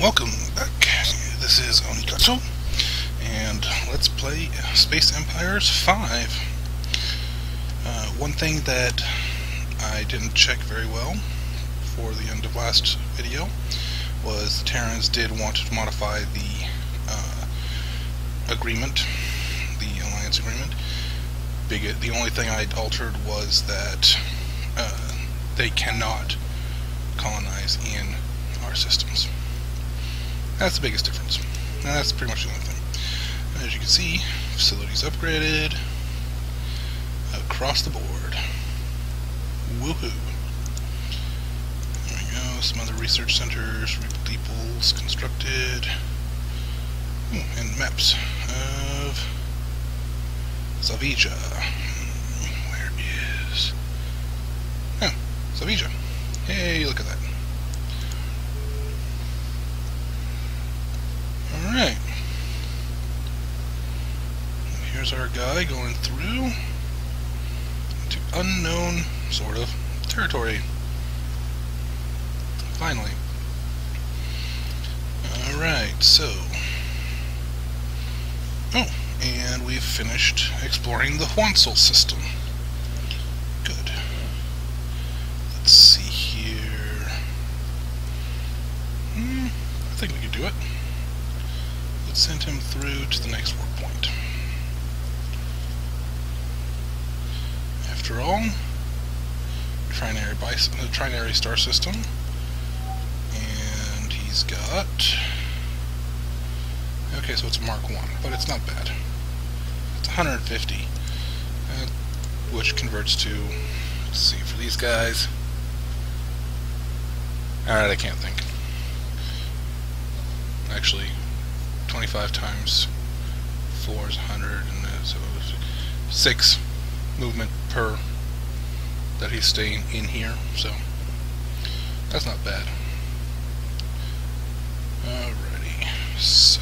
Welcome back. This is Onikatsu, and let's play Space Empires 5. One thing that I didn't check very well for the end of last video was the Terrans did want to modify the agreement, the alliance agreement. The only thing I altered was that they cannot colonize in our systems. That's the biggest difference. And that's pretty much the only thing. As you can see, facilities upgraded across the board. Woohoo! There we go. Some other research centers, depots constructed. Ooh, and maps of Zavija. Where is... Oh, Zavija. Hey, look at that. Alright. Here's our guy going through to unknown, sort of, territory. Finally. Alright, so... Oh, and we've finished exploring the Huansel system. Good. Let's see here... I think we could do it. Let's send him through to the next warp point. After all, trinary star system, and he's got... Okay, so it's a Mark 1, but it's not bad. It's 150, which converts to, let's see, for these guys... Alright, I can't think. Actually, 25 times 4 is 100, and so it was 6 movement per that he's staying in here, so that's not bad. Alrighty, so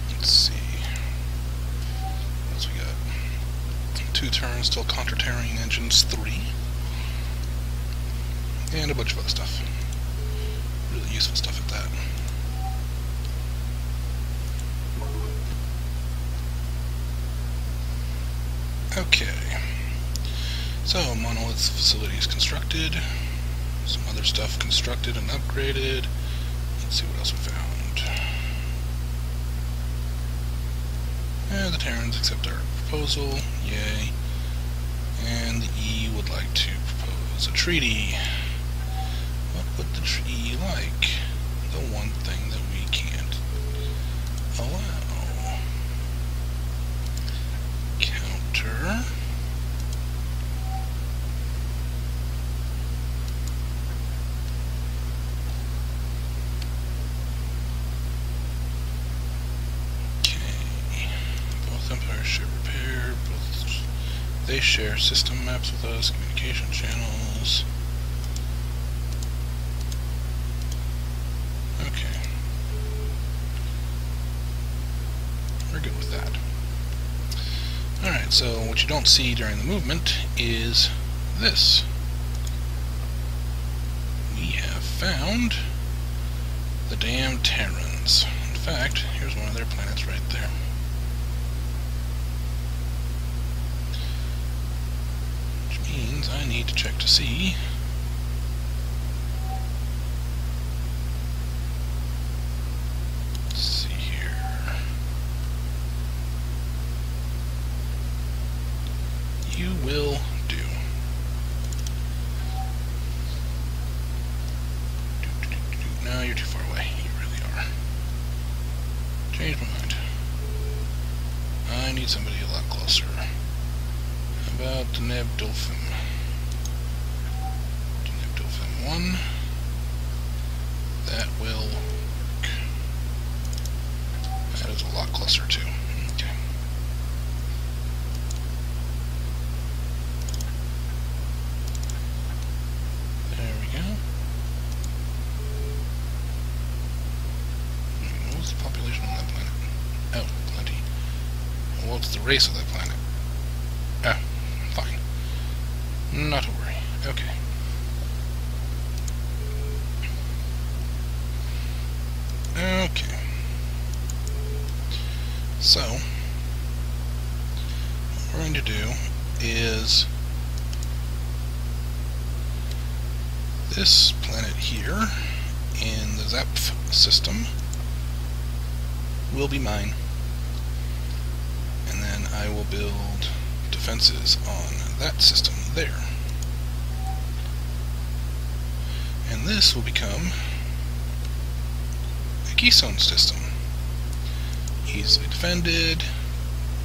let's see what else we got. 2 turns till counter-terrain engines 3. And a bunch of other stuff. Really useful stuff at that. Okay. So, monolith facilities constructed. Some other stuff constructed and upgraded. Let's see what else we found. And the Terrans accept our proposal. Yay. And the E would like to propose a treaty. What would the treaty like? The one thing that we can't allow. Counter. Okay. Both empires share repair. They share system maps with us, communication channels. Okay. We're good with that. Alright, so what you don't see during the movement is this. We have found the damn Terrans. In fact, here's one of their planets right there. Which means I need to check to see you will do. No, you're too far away. You really are. Change my mind. I need somebody a lot closer. How about the Neb Dolphin? The Neb Dolphin 1. That will work. That is a lot closer too. Okay. Population on that planet. Oh, plenty. What's the race of that planet? Ah, fine. Not to worry. Okay. Okay. So, what we're going to do is this planet here in the Zap system will be mine. And then I will build defenses on that system there. And this will become a keystone system. Easily defended,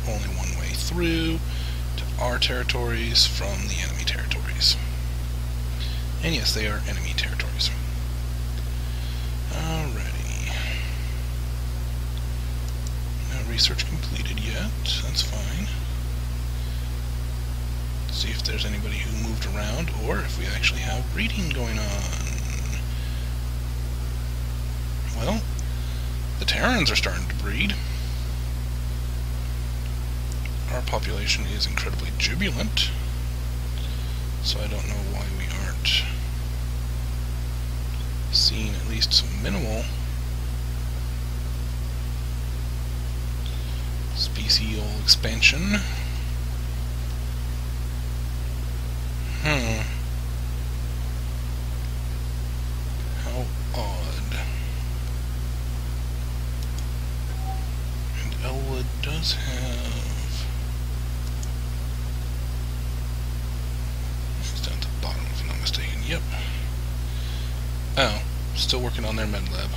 only one way through to our territories from the enemy territories. And yes, they are enemy territories. Alrighty. No research completed yet, that's fine. Let's see if there's anybody who moved around, or if we actually have breeding going on. Well, the Terrans are starting to breed. Our population is incredibly jubilant, so I don't know why we aren't seeing at least some minimal special expansion. How odd. And Elwood does have... It's down at the bottom if I'm not mistaken. Yep. Oh, still working on their med lab.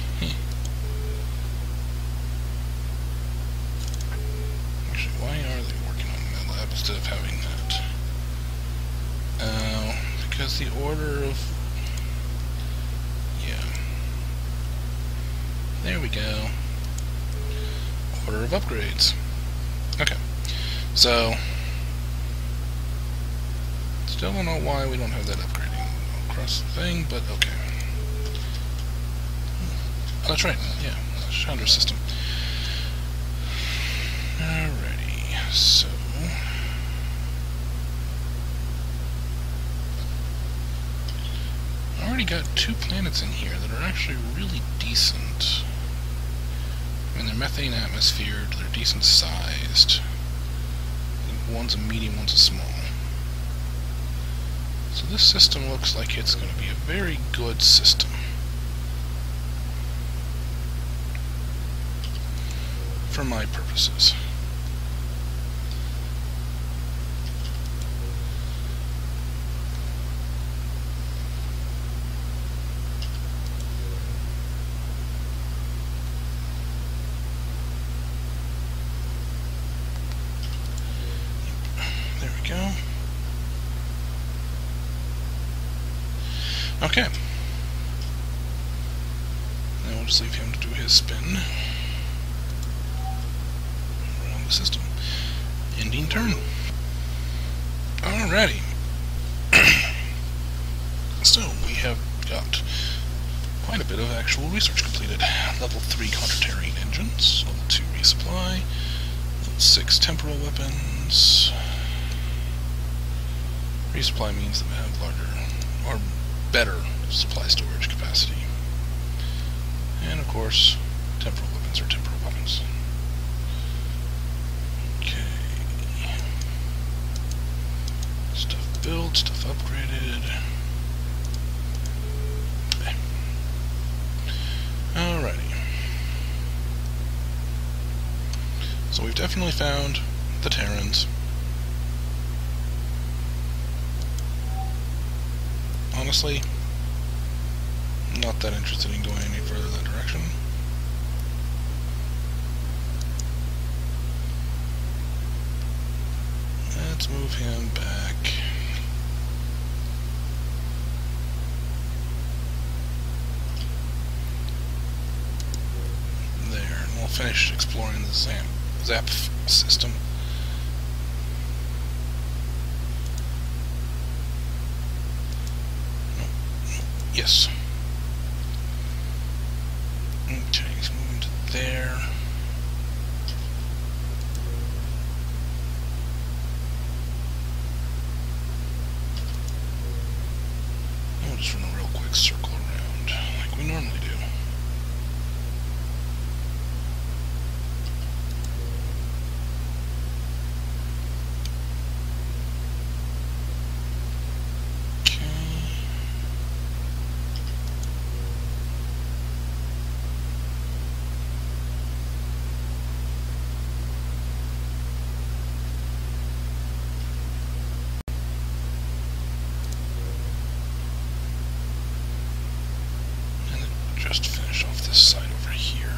Actually, why are they working on the med lab instead of having that? Because the order of... Yeah. There we go. Order of upgrades. Okay. So... Still don't know why we don't have that upgrading across the thing, but okay. Oh, that's right. Yeah. Chandra system. Alrighty. So... I already got 2 planets in here that are actually really decent. I mean, they're methane atmosphered, they're decent sized. I think one's a medium, one's a small. So this system looks like it's going to be a very good system. For my purposes. There we go. Okay. Now we'll just leave him to do his spin around the system. Ending turn. Alrighty. So we have got quite a bit of actual research completed. Level 3 counter-terrain engines, level 2 resupply, level 6 temporal weapons. Resupply means that we have larger or better supply storage capacity. And of course, temporal weapons are temporal weapons. Okay. Stuff built, stuff upgraded. Okay. Alrighty. So we've definitely found the Terrans. Honestly, not that interested in going any further that direction. Let's move him back. There, and we'll finish exploring the Zap system. Yes. Okay, he's moving to there. quick circle around, like we normally do. Just finish off this side over here.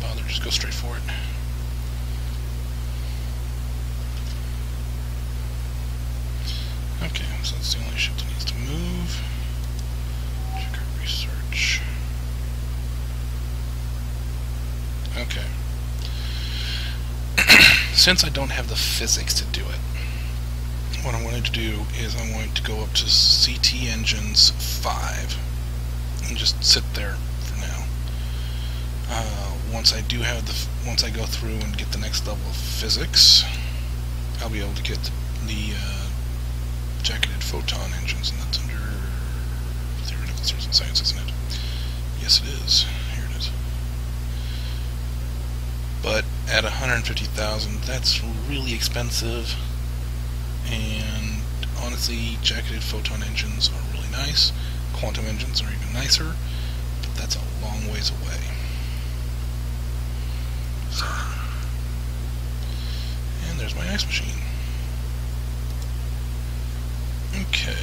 Bother, just go straight for it. Okay, so that's the only ship that needs to move. Check our research. Okay. Since I don't have the physics to do it, what I'm going to do is I'm going to go up to CT Engines 5 and just sit there for now. Once I go through and get the next level of physics, I'll be able to get the jacketed photon engines, and that's under theoretical source and science, isn't it? Yes, it is. Here it is. But at 150,000, that's really expensive. And honestly, jacketed photon engines are really nice. Quantum engines are even nicer, but that's a long ways away. So, and there's my ice machine. Okay.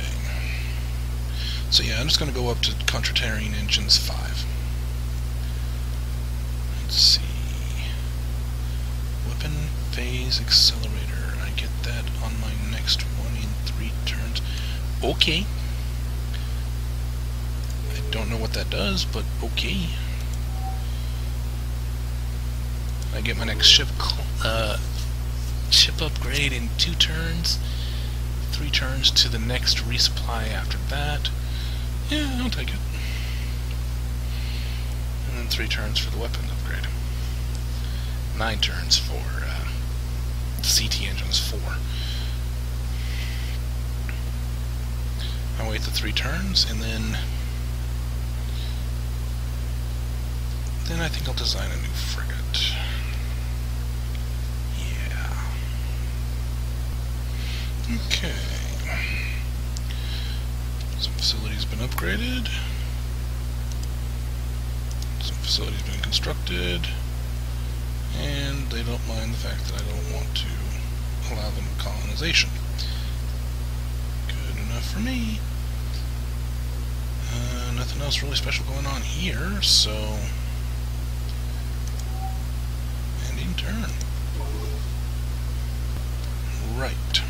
So yeah, I'm just going to go up to Contraterran Engines 5. Let's see. Weapon phase accelerator. I get that on my next one in 3 turns. Okay. I don't know what that does, but okay. I get my next ship upgrade in 2 turns. 3 turns to the next resupply after that. Yeah, I'll take it. And then 3 turns for the weapons upgrade. 9 turns for CT Engines 4. I wait the 3 turns, and then I think I'll design a new frigate. Yeah. Okay. Some facilities been upgraded. Some facilities been constructed. And they don't mind the fact that I don't want to allow them colonization. Good enough for me. Nothing else really special going on here, so ending turn. Right.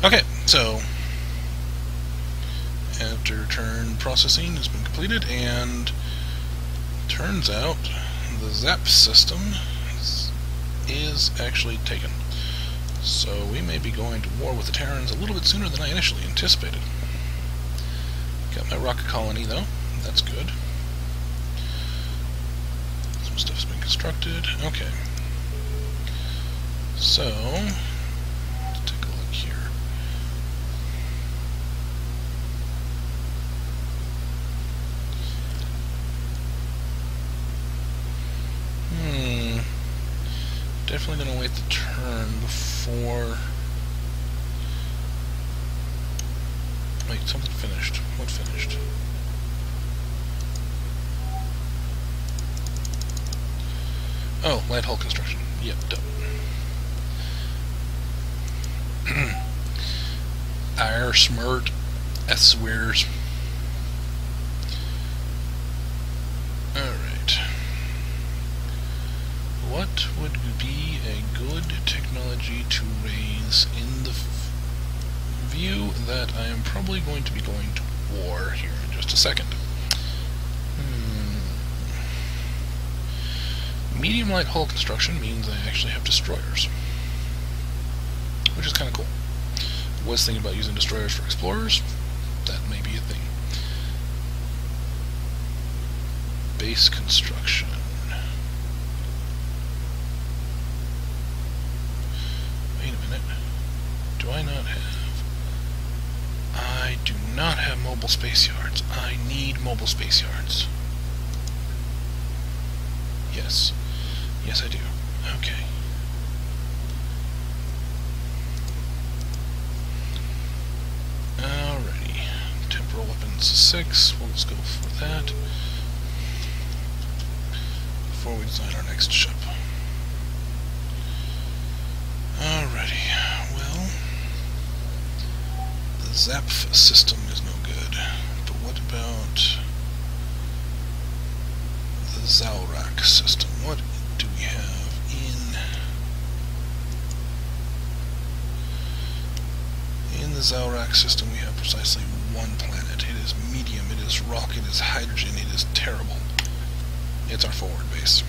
Okay, so after turn processing has been completed, and turns out the ZAP system is actually taken. So we may be going to war with the Terrans a little bit sooner than I initially anticipated. Got my rocket colony though, that's good. Some stuff's been constructed. Okay. So, let's take a look here. Definitely gonna wait the turn before. Wait, something finished. What finished? Oh, light hull construction. Yep, done. Air smart, I swears. Alright. What would be a good technology to raise in the view that I am probably going to be going to war here in just a second? Medium light hull construction means I actually have destroyers, which is kind of cool. I was thinking about using destroyers for explorers. That may be a thing. Base construction. Wait a minute. Do I not have I do not have mobile space yards. I need mobile space yards. Yes. Yes, I do. Okay. Alrighty. Temporal weapons 6. We'll just go for that before we design our next ship. Alrighty. Well, the Zapf system is no good. But what about the Zalrak system? What do we have in the Zalrak system? We have precisely one planet. It is medium, it is rock, it is hydrogen, it is terrible. It's our forward base.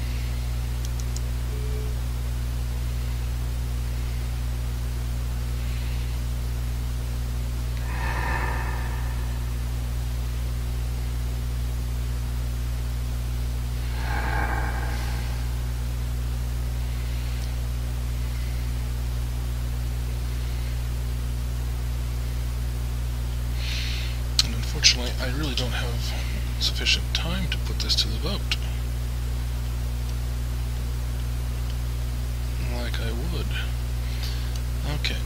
Unfortunately, I really don't have sufficient time to put this to the vote like I would. Okay.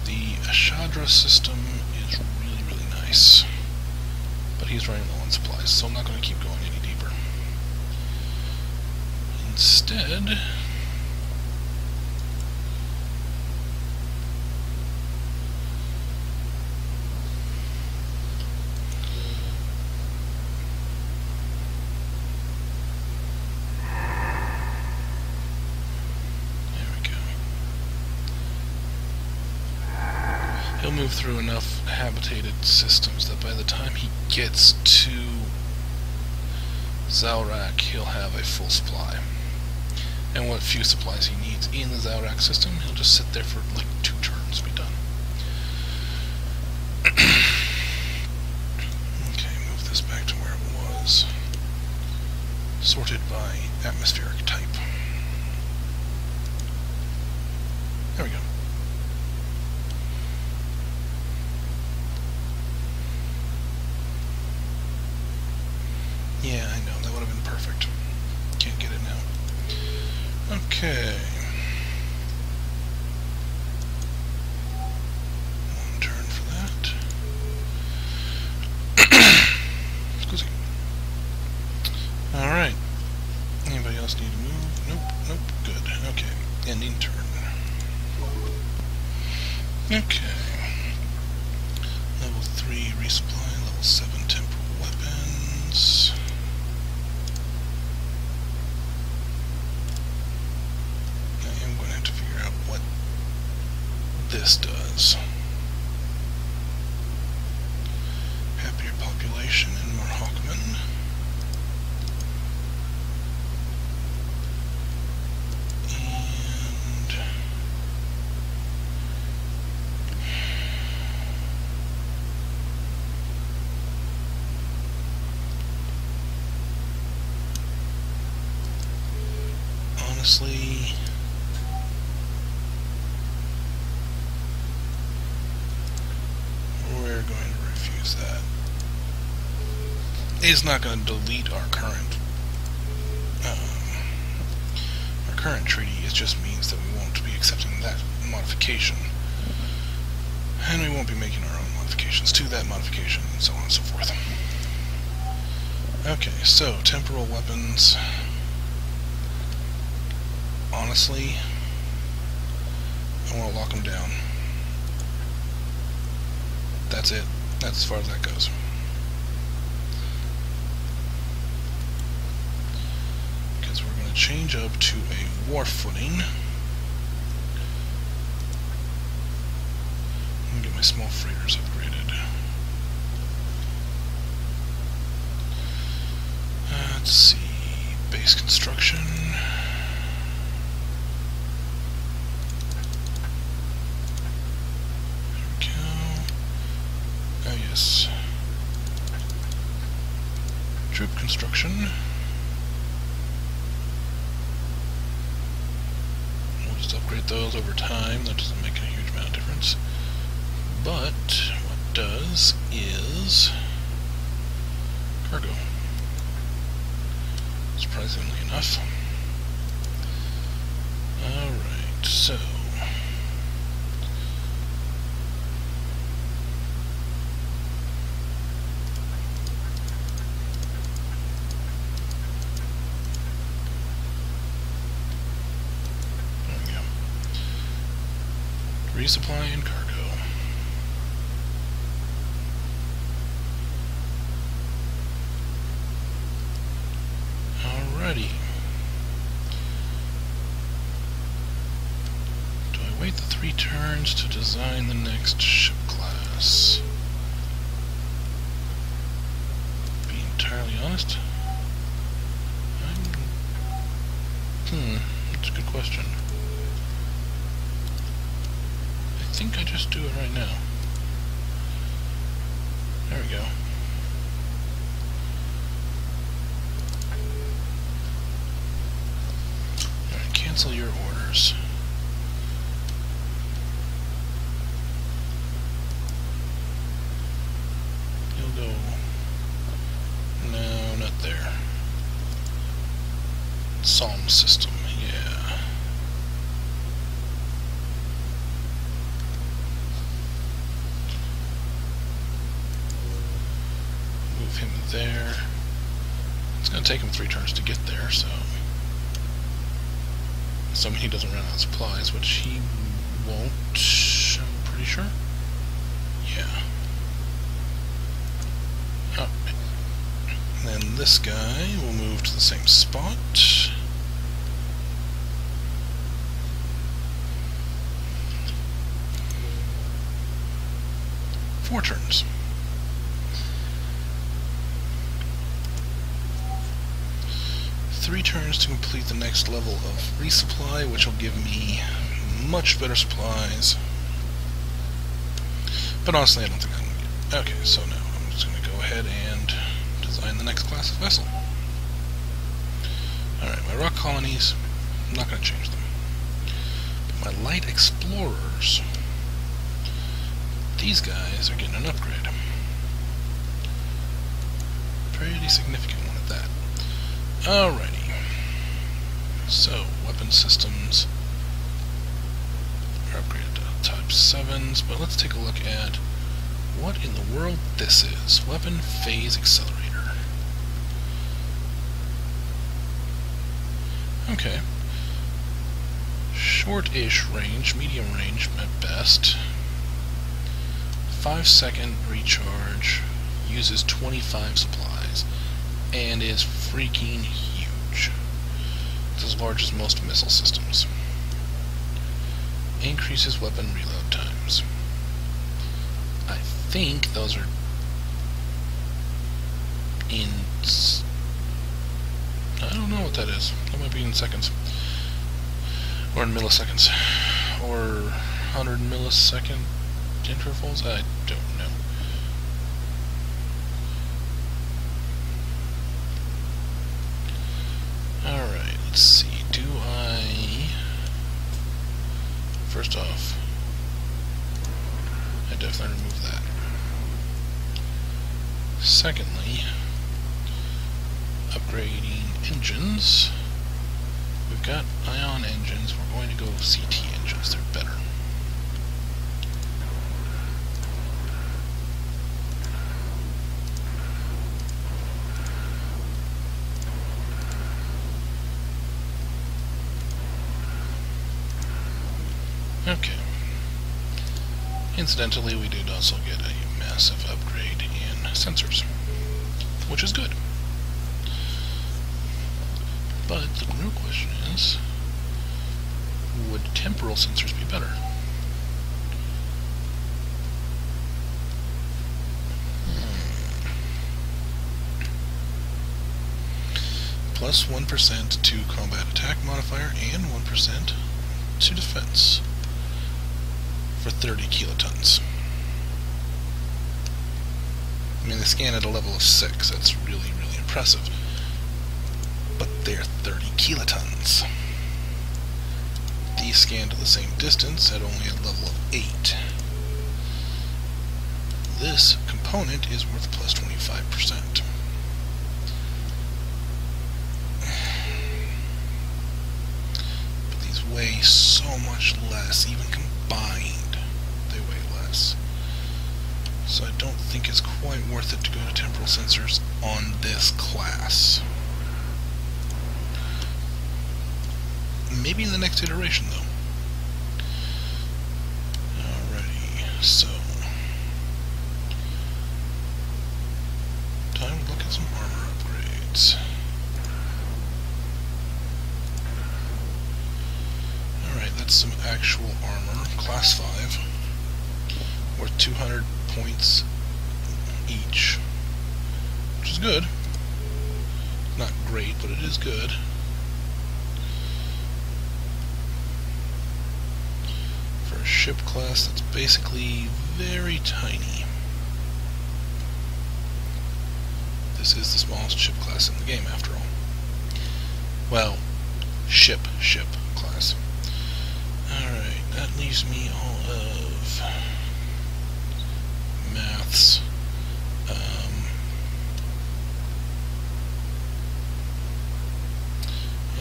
The Ashadra system is really, really nice, but he's running low on supplies, so I'm not going to keep going any deeper. Instead, he'll move through enough habitated systems that by the time he gets to Zalrak, he'll have a full supply. And what few supplies he needs in the Zalrak system, he'll just sit there for like 2 turns and be done. Okay, move this back to where it was. Sorted by atmospheric type. There we go. Yeah, I know, that would have been perfect. Can't get it now. Okay. 1 turn for that. Excuse me. Alright. Anybody else need to move? Nope, nope, good. Okay. Ending turn. Okay. Level 3 resupply, level 7 temporal weapons. This does. Happier population and more Hawkmen. And honestly, we're going to refuse that. It's not going to delete our current treaty. It just means that we won't be accepting that modification, and we won't be making our own modifications to that modification, and so on and so forth. Okay, so temporal weapons. Honestly, I want to lock them down. That's it. That's as far as that goes. Because we're going to change up to a war footing. Let me get my small freighters upgraded. Let's see. Base construction. Troop construction. We'll just upgrade those over time. That doesn't make a huge amount of difference. But what it does is cargo. Surprisingly enough. Alright, so there we go. Resupply and cargo. Alrighty. Do I wait the 3 turns to design the next ship class? Being entirely honest, that's a good question. I think I just do it right now. There we go. Alright, cancel your orders. You'll go... No, not there. Psalm system, yeah. Move him there. It's going to take him 3 turns to get there, so... Assuming he doesn't run out of supplies, which he won't, I'm pretty sure. Yeah. Oh. And then this guy will move to the same spot. 4 turns. 3 turns to complete the next level of resupply, which will give me much better supplies. But honestly, I don't think I'm going to get it. Okay, so now I'm just going to go ahead and design the next class of vessel. Alright, my rock colonies, I'm not going to change them. But my light explorers, these guys are getting an upgrade. Pretty significant one at that. Alrighty. So, weapon systems are upgraded to type 7s, but let's take a look at what in the world this is. Weapon phase accelerator. Okay. Short-ish range, medium range at best. 5-second recharge, uses 25 supplies, and is freaking huge. It's as large as most missile systems. Increases weapon reload times. I think those are in... I don't know what that is. That might be in seconds. Or in milliseconds. Or 100 millisecond intervals? I don't know. Alright, let's see. Do I... First off, I definitely remove that. Secondly, upgrading engines. We've got ion engines. We're going to go CT engines. They're better. Okay. Incidentally, we did also get a massive upgrade in sensors, which is good. But the real question is, would temporal sensors be better? Plus 1% to combat attack modifier and 1% to defense for 30 kilotons. I mean, they scan at a level of 6. That's really, really impressive. But they're 30 kilotons. These scan to the same distance at only a level of 8. this component is worth plus 25%. But these weigh so much less, even combined, they weigh less. So I don't think it's quite worth it to go to temporal sensors on this class. Maybe in the next iteration, though. Alrighty, so time to look at some armor upgrades. Alright, that's some actual armor. Class 5. Worth 200 points each. Which is good. Not great, but it is good. For a ship class that's basically very tiny. This is the smallest ship class in the game, after all. Well, ship class. Alright, that leaves me all of maths.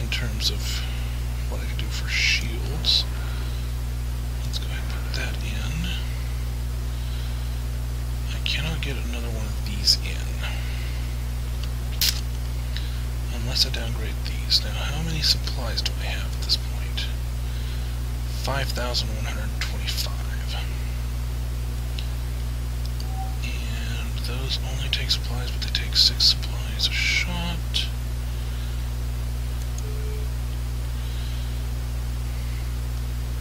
In terms of what I can do for shields. Let's go ahead and put that in. I cannot get another one of these in. Unless I downgrade these. Now, how many supplies do I have at this point? 5,125. And those only take supplies, but they take 6 supplies a shot.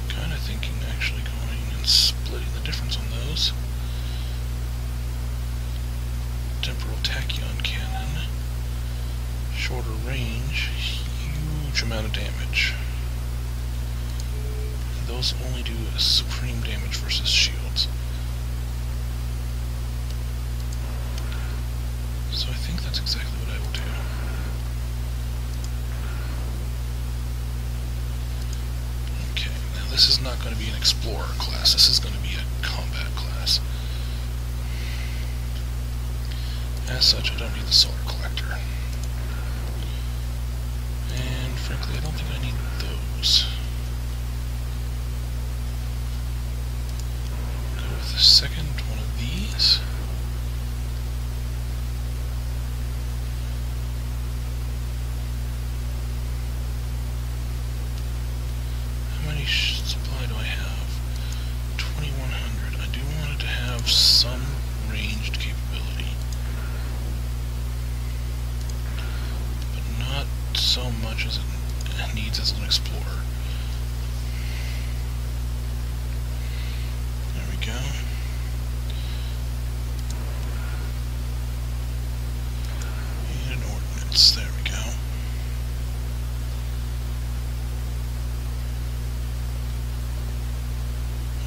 Kind of thinking actually going and splitting the difference on those. Temporal tachyon cannon. Shorter range, huge amount of damage. And those only do supreme damage versus shields. So I think that's exactly what I will do. Okay, now this is not going to be an explorer class, this is going to be a combat class. As such, I don't need the solar collector. And frankly, I don't think I need those. Go with the second one of these. How many supply do I have? 2,100. I do want it to have some ranged capability. So much as it needs as an explorer. There we go. And an ordnance. There we go.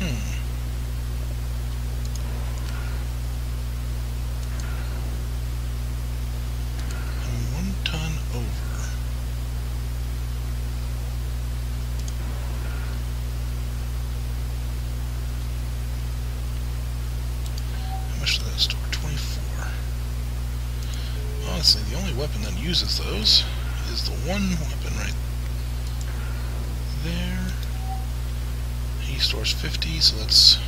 And 1 ton over. Store 24. Honestly, the only weapon that uses those is the one weapon right there. He stores 50, so that's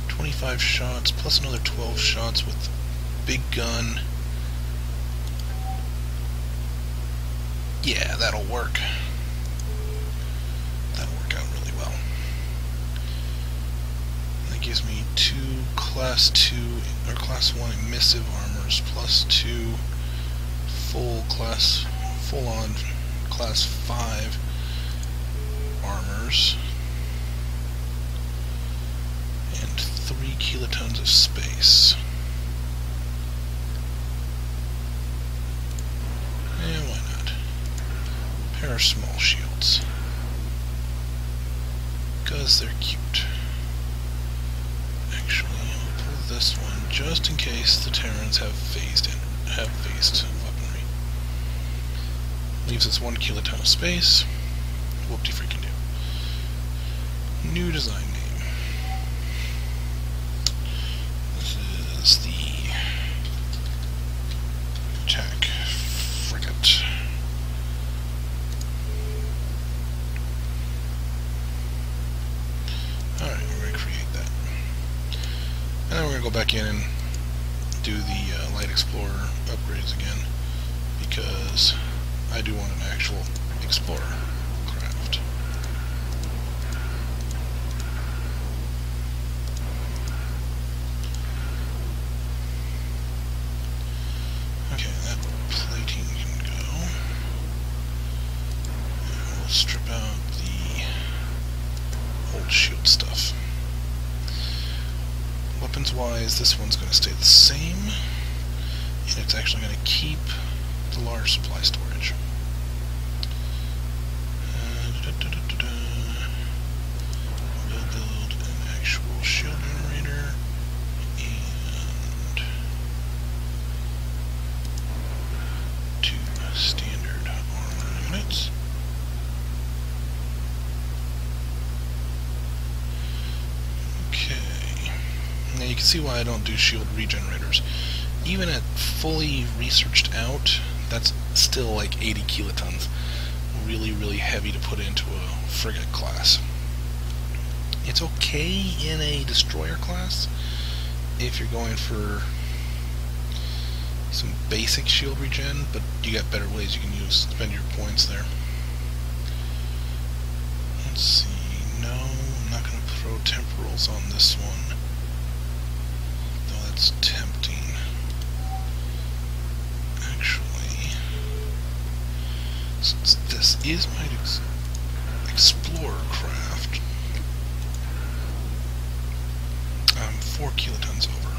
25 shots plus another 12 shots with the big gun. Yeah, that'll work. That'll work out really well. That gives me 2 Class 2 or Class 1 emissive armors plus 2 full-on Class 5 armors and 3 kilotons of space. And why not? A pair of small shields. Because they're cute. Actually, I'll pull this one just in case the Terrans have phased weaponry. Leaves us 1 kiloton of space. Whoop-de-freaking do. New design name. This go back in and do the Light Explorer upgrades again, because I do want an actual Explorer craft. Okay, that plating can go. And we'll strip out the old shield stuff. Weapons-wise, this one's going to stay the same, and it's actually going to keep the large supply storage. We'll build an actual shield generator and 2 standard armor units. Okay. Now you can see why I don't do shield regenerators. Even at fully researched out, that's still like 80 kilotons. Really, really heavy to put into a frigate class. It's okay in a destroyer class if you're going for some basic shield regen, but you got better ways you can spend your points there. Let's see. No, I'm not going to throw temporals on this one. Though that's tempting. Actually, since this is my Explorer craft, I'm 4 kilotons over.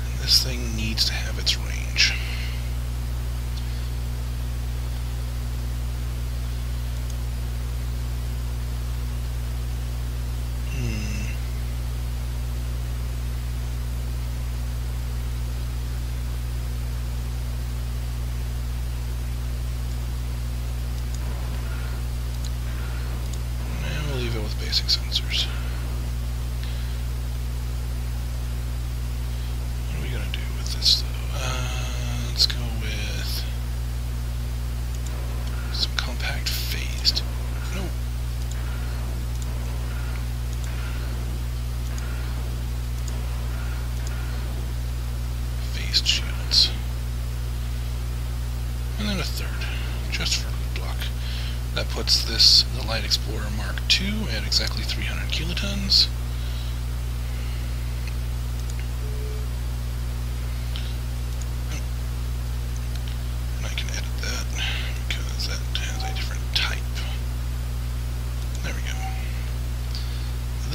And this thing needs to have its range. Basic sensors. What are we going to do with this, though? Let's go with some compact phased. Nope. Phased shields. And then a third, just for good luck. That puts this, the Light Explorer Mark II, at exactly 300 kilotons. And I can edit that, because that has a different type. There we go.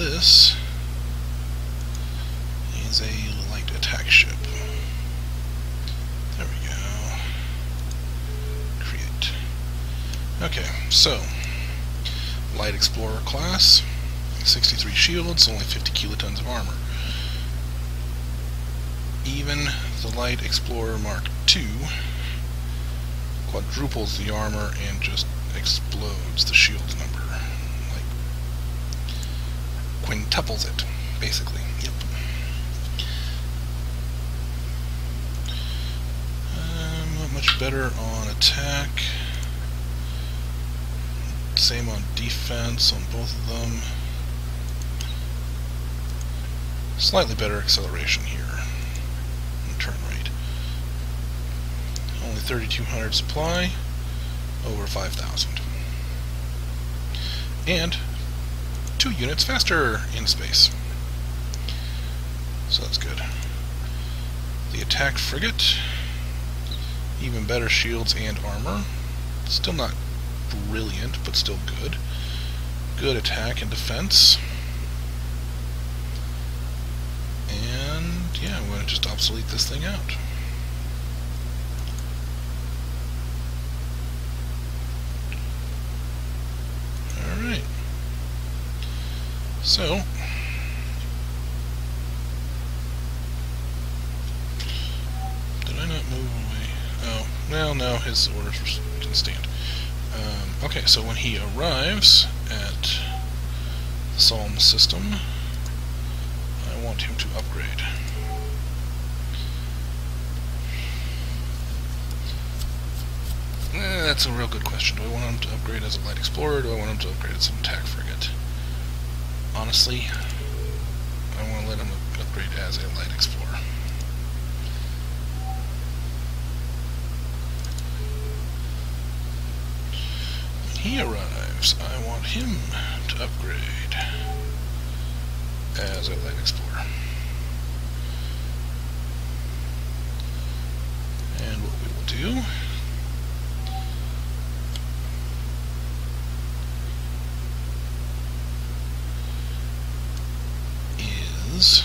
This is a light attack ship. There we go. Create. Okay, so Light Explorer class, 63 shields, only 50 kilotons of armor. Even the Light Explorer Mark II quadruples the armor and just explodes the shield number. Like, quintuples it, basically. Yep. Not much better on attack. Same on defense on both of them. Slightly better acceleration here. And turn rate. Only 3,200 supply, over 5,000. And 2 units faster in space. So that's good. The attack frigate, even better shields and armor. Still not brilliant, but still good. Good attack and defense. And yeah, I'm going to just obsolete this thing out. Alright. So, did I not move away? Oh, well, no, his orders can stand. Okay, so when he arrives at the Psalm system, I want him to upgrade. That's a real good question. Do I want him to upgrade as a Light Explorer, or do I want him to upgrade as an attack frigate? Honestly, I want to let him upgrade as a light explorer. When he arrives, I want him to upgrade as a light explorer. And what we will do is,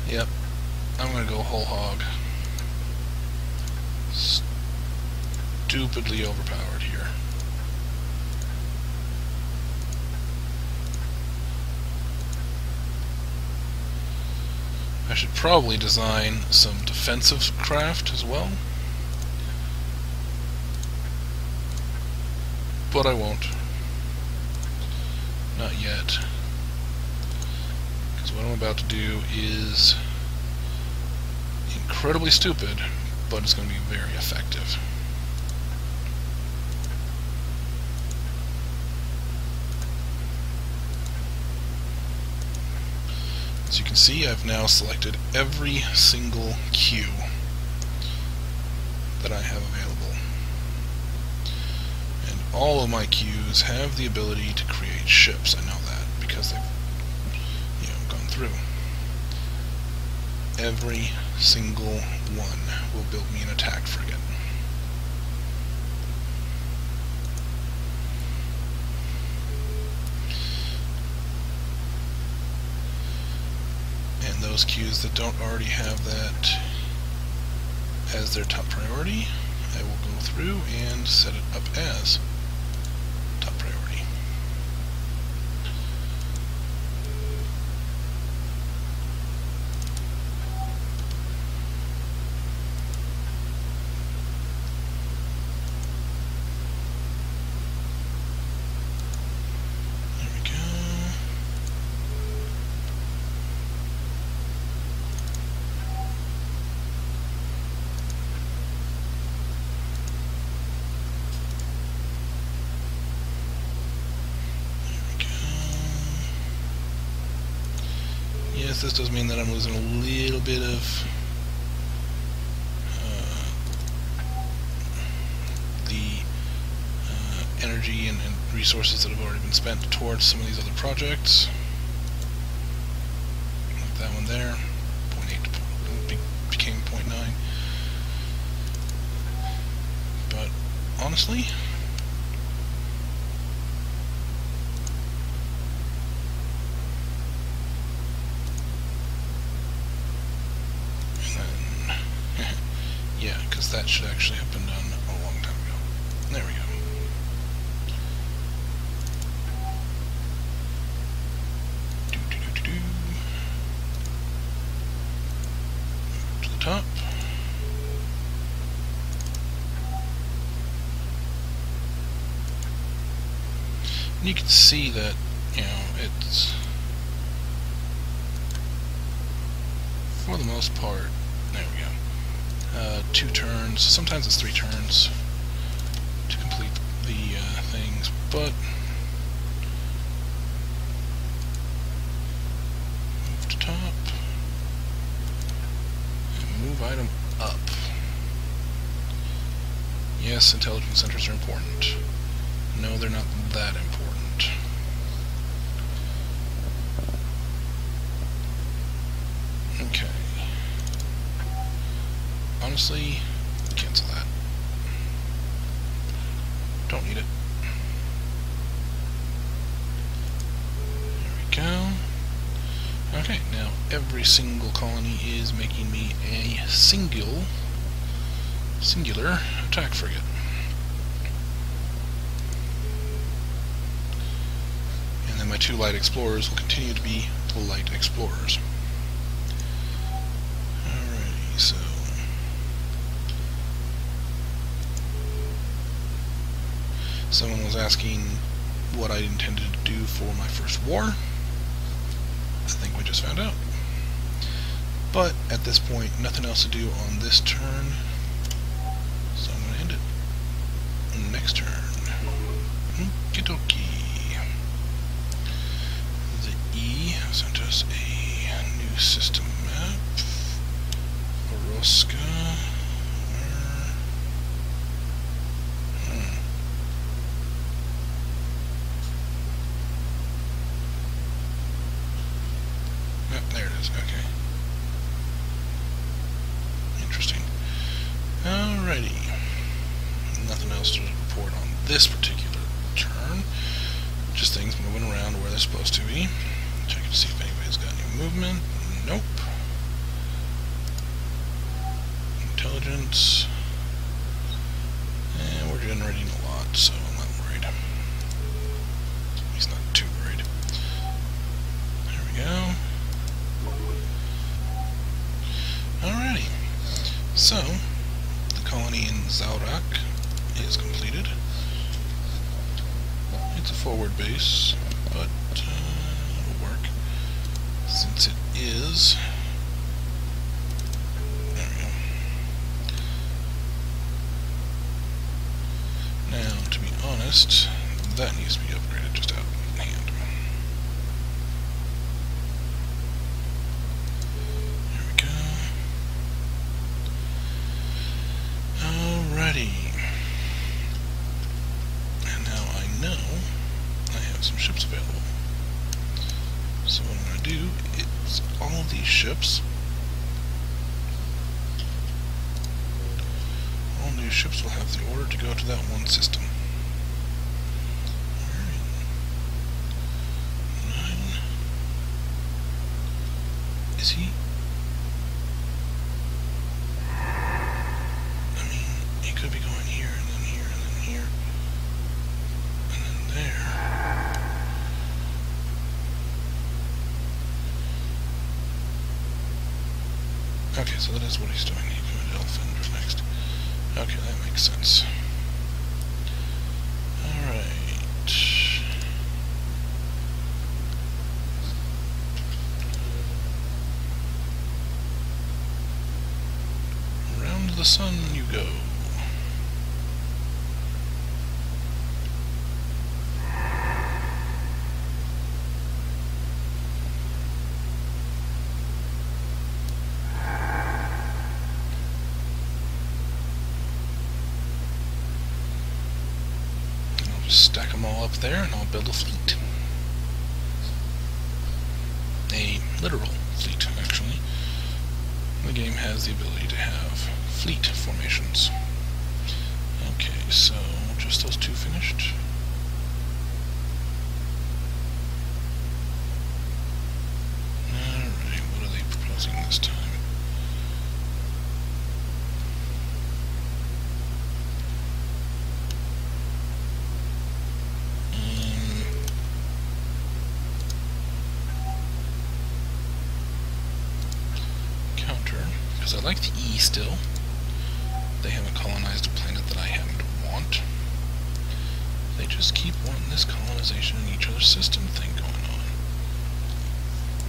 yep, I'm going to go whole hog. Stupidly overpowered here. I should probably design some defensive craft as well, but I won't. Not yet. Because what I'm about to do is incredibly stupid, but it's going to be very effective. As you can see, I've now selected every single queue that I have available. And all of my queues have the ability to create ships. I know that because they've gone through. Every single one will build me an attack frigate. And those queues that don't already have that as their top priority, I will go through and set it up as top priority. Yes, this does mean that I'm losing a little bit of the energy and resources that have already been spent towards some of these other projects. Like that one there, 0.8 became 0.9. But honestly, yeah, because that should actually have been done a long time ago. There we go. To the top. And you can see that, it's, for the most part, there we go. 2 turns, sometimes it's 3 turns to complete the things, but move to top and move item up. Yes, intelligence centers are important. No, they're not that important. Okay. Honestly, cancel that. Don't need it. There we go. Okay, now every single colony is making me a singular attack frigate. And then my 2 light explorers will continue to be light explorers. Alrighty, so someone was asking what I intended to do for my first war. I think we just found out. But at this point, nothing else to do on this turn, so I'm going to end it next turn. Okie dokie. sent us a new system map. Oroska. There it is, okay. Interesting. Alrighty. Nothing else to report on this particular turn. Just things moving around where they're supposed to be. Check to see if anybody's got any movement. Nope. Intelligence. And we're generating a lot, so I'm not worried. He's not too worried. There we go. Alrighty. So, the colony in Zaurak is completed. It's a forward base, but it'll work since it is. There we go. Now, to be honest, that needs to be upgraded just out of hand. There we go. Alrighty. And now I know I have some ships available. So what I'm going to do is all of these ships, all new ships will have the order to go to that one system. Alright. 9. Is he? I mean, he could be going here and then here and then here and then there. Okay, so that is what he's doing. He's going to Elfender next. Okay, that makes sense. Alright. Around the sun you go. Stack them all up there and I'll build a fleet. A literal fleet, actually. The game has the ability to have fleet formations. Okay, so just those two finished. Alright, what are they proposing this time? Because I like the E still. They haven't colonized a planet that I happen to want. They just keep wanting this colonization in each other's system thing going on.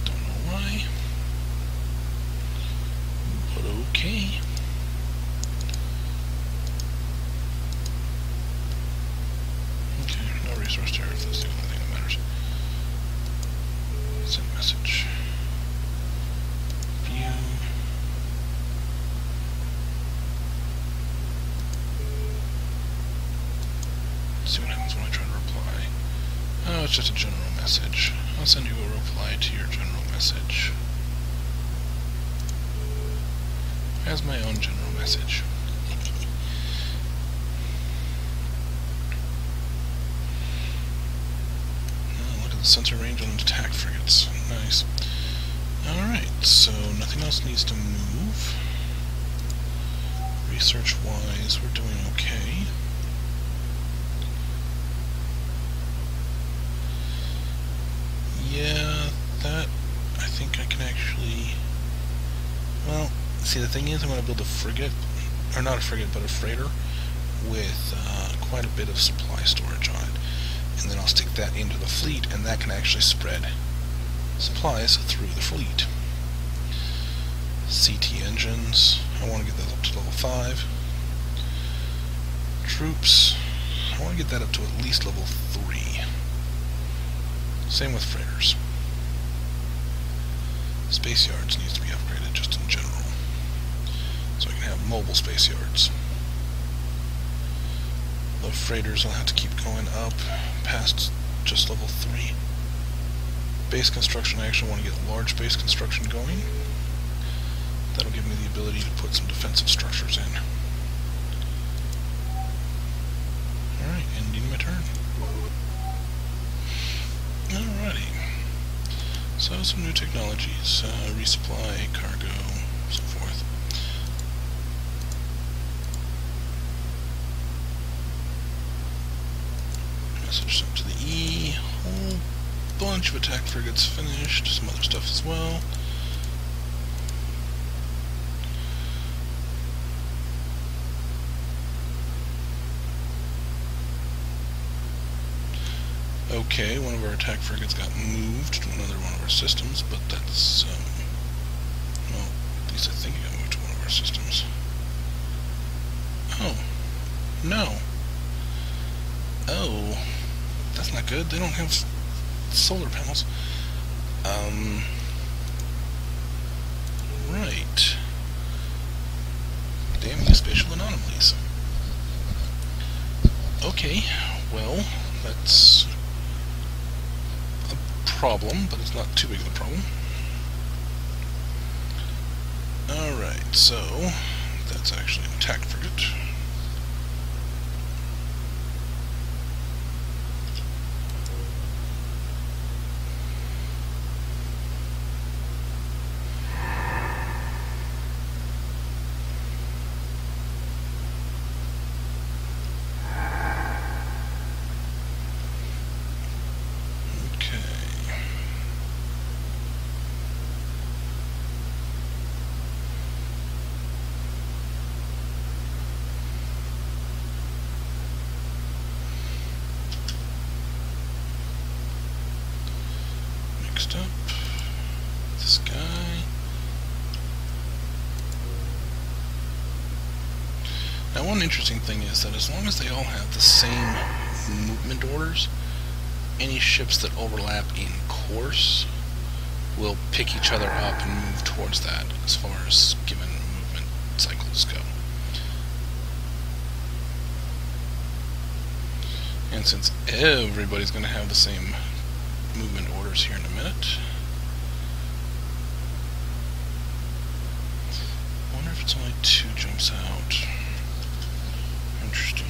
Don't know why. But okay. Okay, no resource tariff, that's the only thing that matters. Send message. View. See what happens when I try to reply. Oh, it's just a general message. I'll send you a reply to your general message. As my own general message. Oh, look at the sensor range on the attack frigates. Nice. Alright, so nothing else needs to move. Research-wise, we're doing okay. Yeah, that, I think I can actually, well, see the thing is I'm going to build a frigate, or not a frigate, but a freighter with quite a bit of supply storage on it. And then I'll stick that into the fleet, and that can actually spread supplies through the fleet. CT engines, I want to get those up to level 5. Troops, I want to get that up to at least level 3. Same with freighters. Space yards needs to be upgraded just in general, so I can have mobile space yards. The freighters will have to keep going up past just level 3. Base construction, I actually want to get large base construction going. That'll give me the ability to put some defensive structures in. Alright, ending my turn. Alrighty. So some new technologies, resupply, cargo, so forth. Message sent to the E. Whole bunch of attack frigates finished. Some other stuff as well. Okay, one of our attack frigates got moved to another one of our systems, but that's, well, at least I think it got moved to one of our systems. Oh. No. Oh. That's not good. They don't have solar panels. Right. Damn you spatial anomalies. Okay, well, that's problem, but it's not too big of a problem. Alright, so that's actually an attack frigate. Next up, this guy. Now, one interesting thing is that as long as they all have the same movement orders, any ships that overlap in course will pick each other up and move towards that as far as given movement cycles go. And since everybody's going to have the same movement orders here in a minute, I wonder if it's only 2 jumps out. Interesting.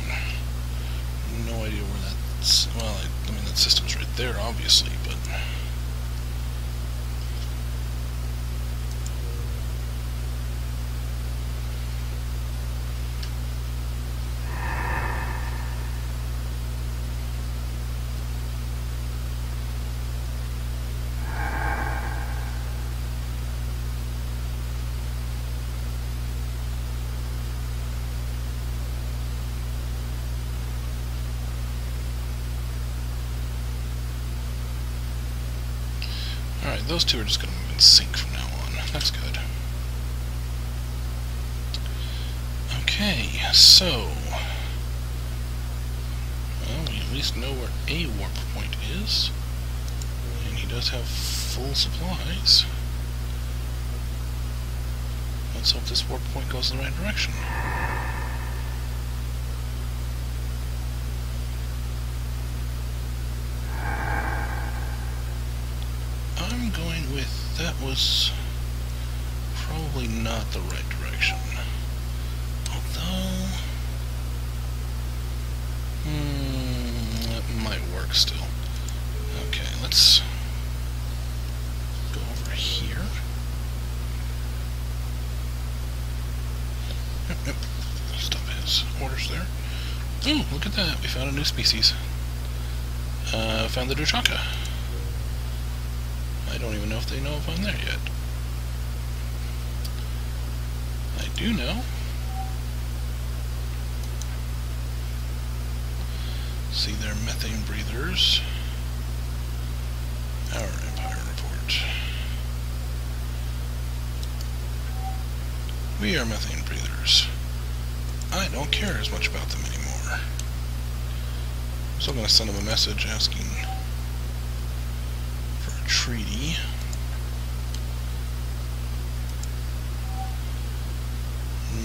No idea where that's... well, I mean, that system's right there, obviously, but... Alright, those two are just going to move in sync from now on. That's good. Okay, so... well, we at least know where a warp point is. And he does have full supplies. Let's hope this warp point goes in the right direction. I'm going with that was probably not the right direction. Although... that might work still. Okay, let's go over here. Yep. Stop his orders there. Oh, look at that. We found a new species. Found the Duchaka. I don't even know if they know if I'm there yet. I do know. See their methane breathers. Our Empire report. We are methane breathers. I don't care as much about them anymore. I'm still going to send them a message asking for a treaty.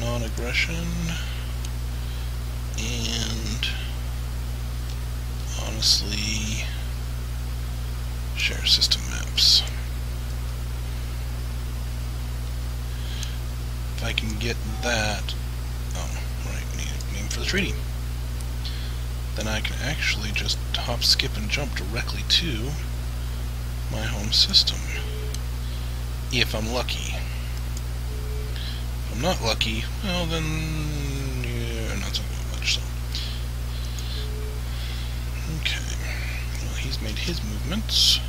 non-aggression, and honestly, share system maps. If I can get that, oh, right, need a name for the treaty. Then I can actually just hop, skip, and jump directly to my home system. If I'm lucky. If I'm not lucky, well then, yeah, not so much so. Okay, well he's made his movements.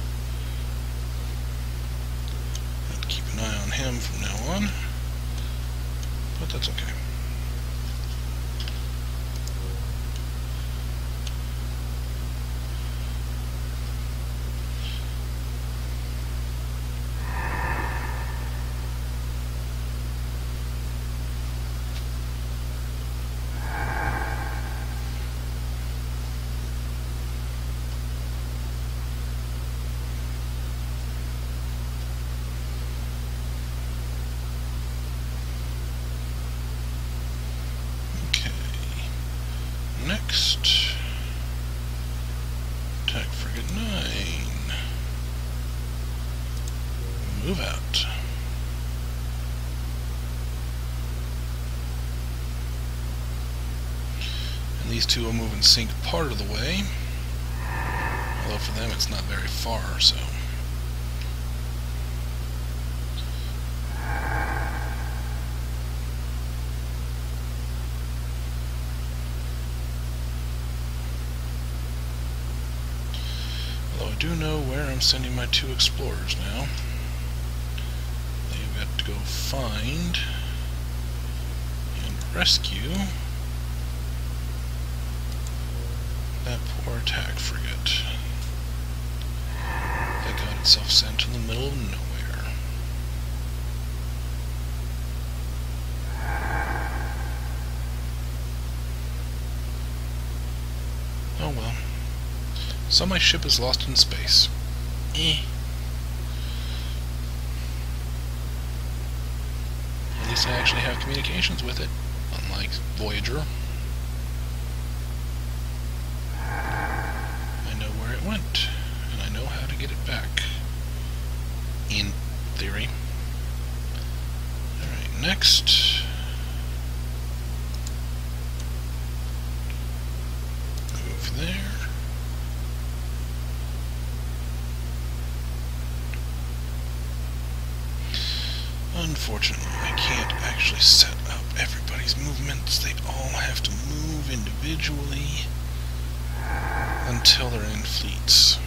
Have to keep an eye on him from now on, but that's okay. Next, attack frigate 9. Move out. And these two will move in sync part of the way, although for them it's not very far, so. I do know where I'm sending my 2 explorers now. They've got to go find and rescue that poor attack frigate that got itself sent to the middle of nowhere. Oh well. So my ship is lost in space. At least I actually have communications with it, unlike Voyager. I know where it went, and I know how to get it back. In theory. Alright, next. Move there. Unfortunately, I can't actually set up everybody's movements. They all have to move individually until they're in fleets.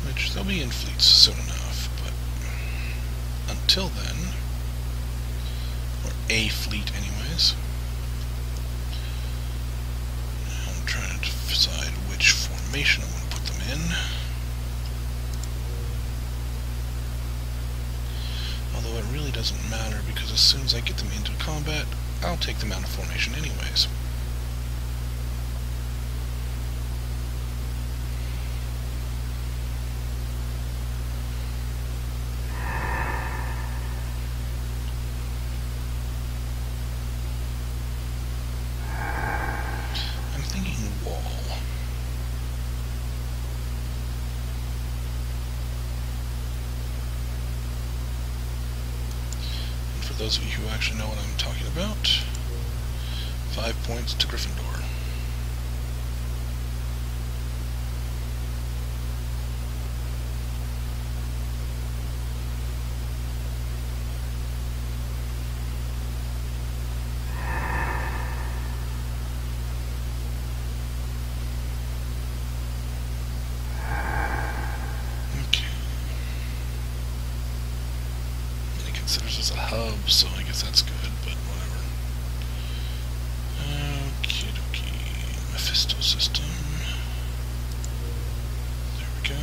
Which, they'll be in fleets soon enough, but until then, or a fleet anyways. I'm trying to decide which formation I want to put them in. Although it really doesn't matter, because as soon as I get them into combat, I'll take them out of formation anyways. I'm thinking wall. For those of you who actually know what I'm talking about, 5 points to Gryffindor. Considers this a hub, so I guess that's good, but whatever. Okie dokie. Mephisto system. There we go.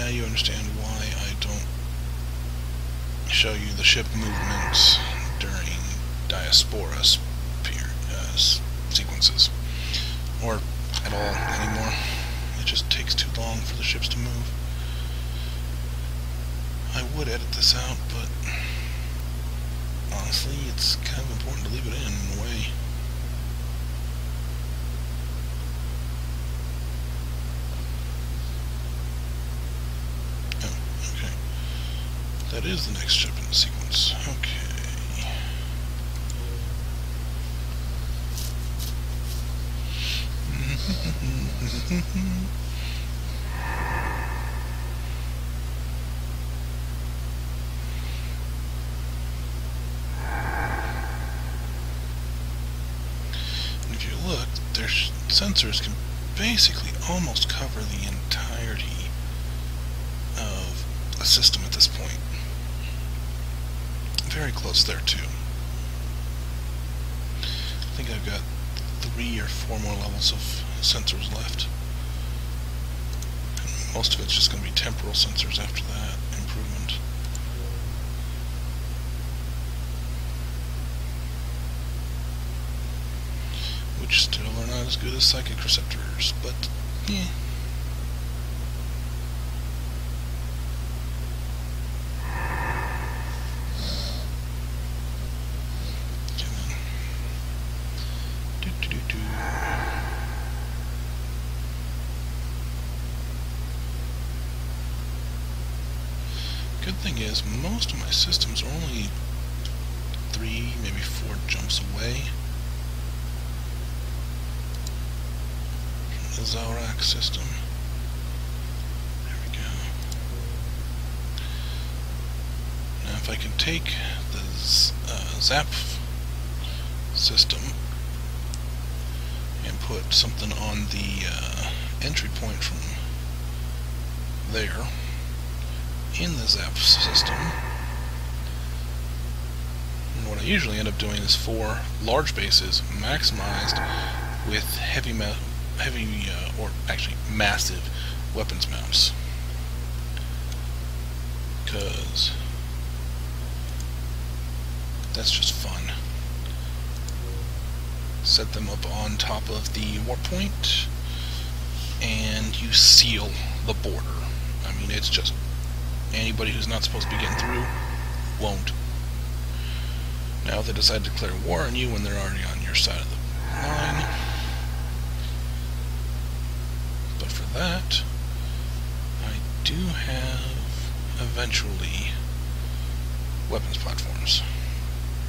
now you understand why I don't show you the ship movements during diaspora sequences, or at all anymore. It just takes too long for the ships to move. I would edit this out, but honestly, it's kind of important to leave it in a way. Oh, okay. That is the next ship in the sequence. Okay. If you look, their sensors can basically almost cover the entirety of a system at this point. Very close there too. I think I've got 3 or 4 more levels of sensors left. And most of it's just going to be temporal sensors after that improvement. Which still are not as good as psychic receptors, but yeah. Good thing is, most of my systems are only 3, maybe 4 jumps away from the Zorak system. There we go. Now if I can take the Zap system and put something on the entry point from there, in the Zap system, and what I usually end up doing is 4 large bases maximized with or actually massive weapons mounts, because that's just fun. Set them up on top of the warp point and you seal the border. I mean, it's just anybody who's not supposed to be getting through won't. Now they decide to declare war on you when they're already on your side of the line. But for that, I do have eventually weapons platforms.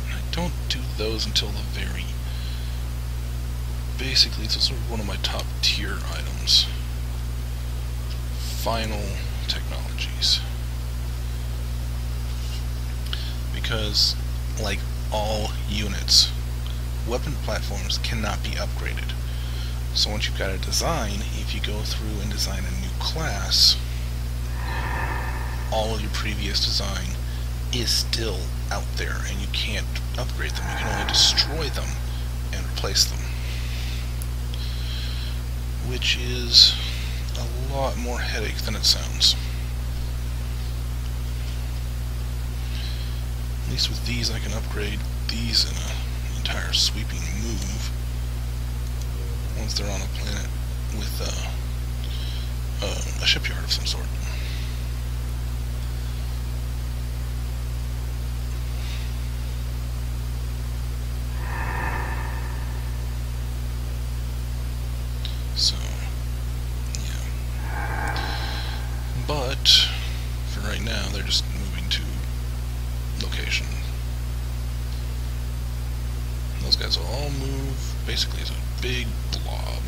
And I don't do those until the very... Basically, it's sort of one of my top tier items. Final technologies. Because, like all units, weapon platforms cannot be upgraded. So once you've got a design, if you go through and design a new class, all of your previous design is still out there and you can't upgrade them. You can only destroy them and replace them, which is a lot more headache than it sounds. At least with these I can upgrade these in an entire sweeping move once they're on a planet with a shipyard of some sort. So, yeah. But, for right now, they're just moving to location. Those guys will all move basically as a big blob.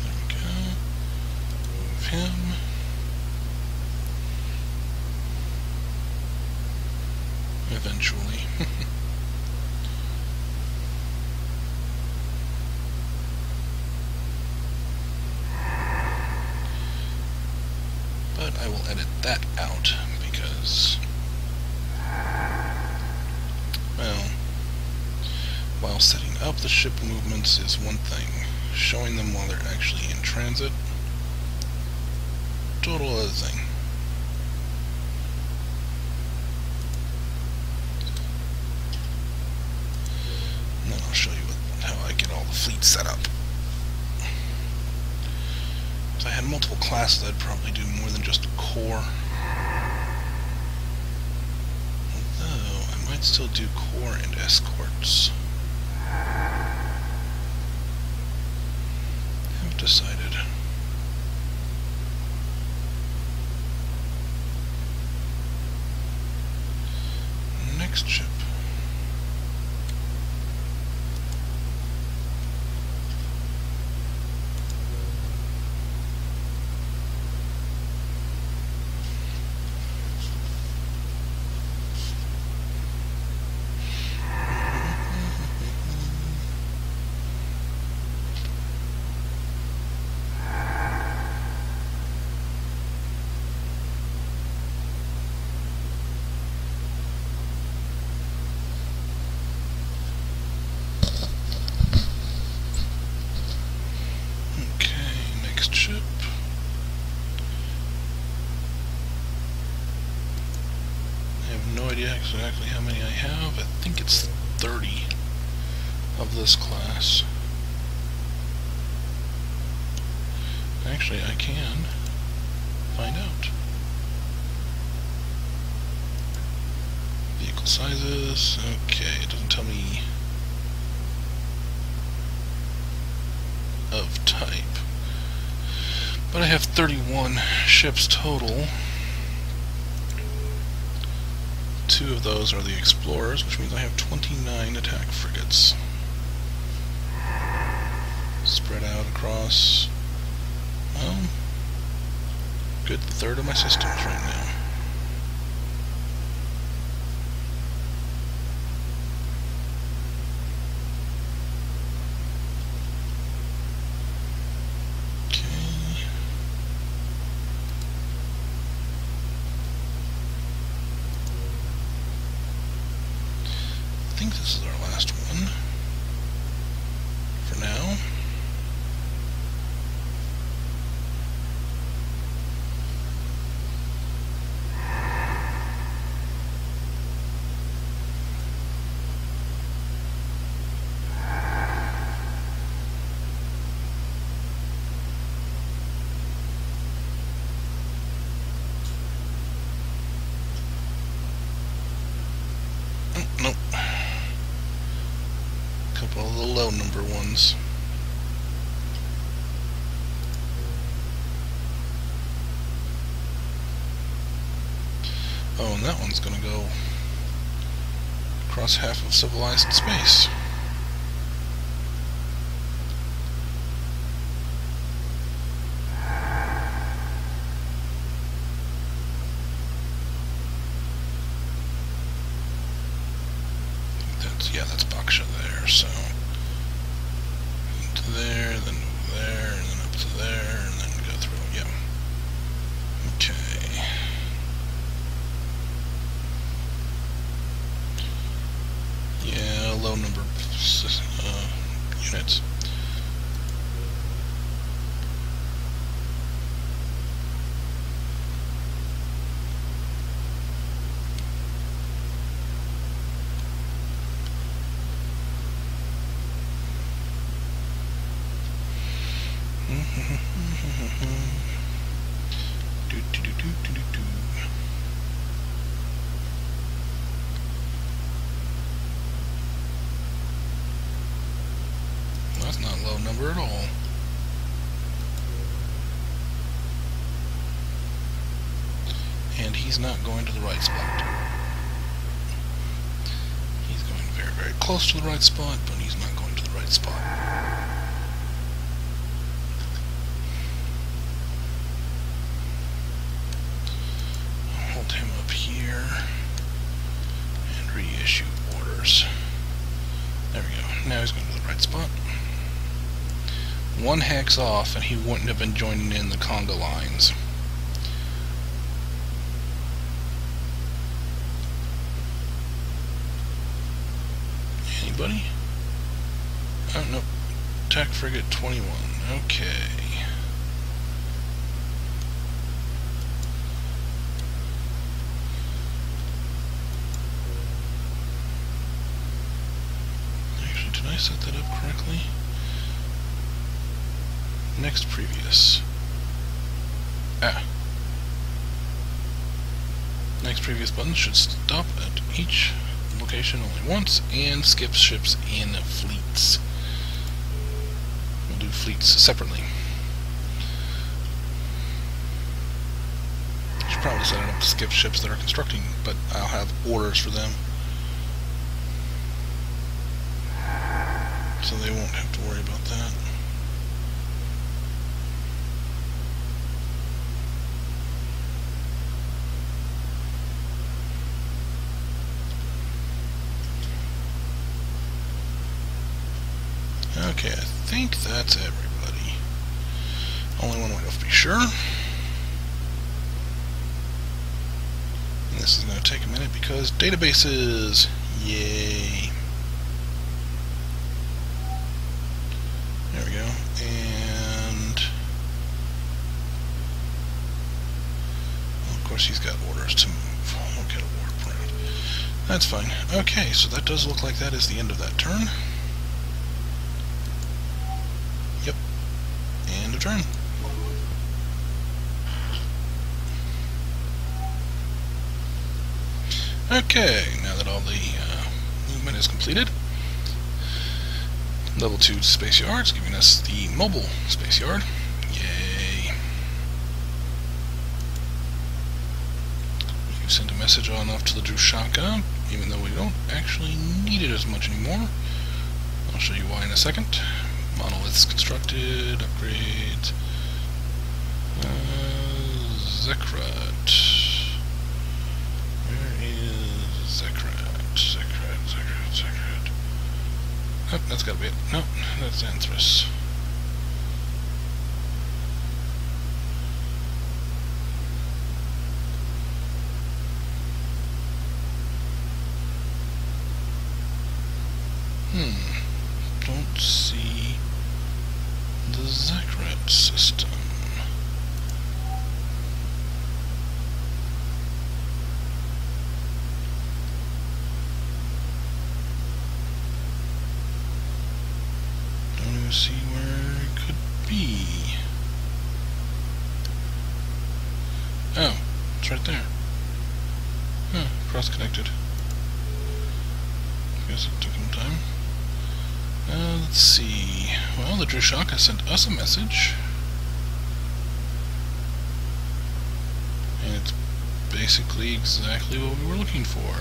There we go. Move him. Eventually. But I will edit that out because, well, while setting up the ship movements is one thing, showing them while they're actually in transit. Total other thing. And then I'll show you how I get all the fleet set up. If I had multiple classes, I'd probably do more than just a core. Although, I might still do core and escorts. Haven't decided. Next ship. Ship. I have no idea exactly how many I have. I think it's 30 of this class. Actually, I can find out. Vehicle sizes. Okay, it doesn't tell me of type. But I have 31 ships total. 2 of those are the explorers, which means I have 29 attack frigates. Spread out across, well, good third of my systems right now. I think this is our last one for now. Nope. Couple of the low number ones. Oh, and that one's gonna go across half of civilized space. That's Baksha there, so to there, then over there, and then up to there, and then go through, yeah. Okay. Yeah, low number units. That's not a low number at all. And he's not going to the right spot. He's going very, very close to the right spot, but he's not going to the right spot. Hold him up here and reissue orders. There we go. Now he's going to the right spot. One hex off and he wouldn't have been joining in the conga lines. Anybody? Oh, no. Attack frigate 21. Okay. Actually, did I set that up correctly? Next previous. Next previous button should stop at each location only once and skip ships in fleets. We'll do fleets separately. Should probably set it up to skip ships that are constructing, but I'll have orders for them, so they won't have to worry about that. Okay, I think that's everybody. Only one way to be sure. And this is going to take a minute because databases. Yay. There we go. And well, of course he's got orders to move. I'll get a warp around. That's fine. Okay, so that does look like that is the end of that turn. End of turn. Okay, now that all the movement is completed, level 2 space yards giving us the mobile space yard. Yay! You send a message on off to the Drushaka, even though we don't actually need it as much anymore. I'll show you why in a second. Monoliths constructed, upgrades. Zekrat. Where is Zekrat? Zekrat. Oh, that's gotta be it. No, that's Anthrace. Don't see the Zekrat system. Don't even see where it could be. Oh, it's right there. Huh, cross-connected. Guess it took him time. Let's see. Well, the Drushaka sent us a message. And it's basically exactly what we were looking for.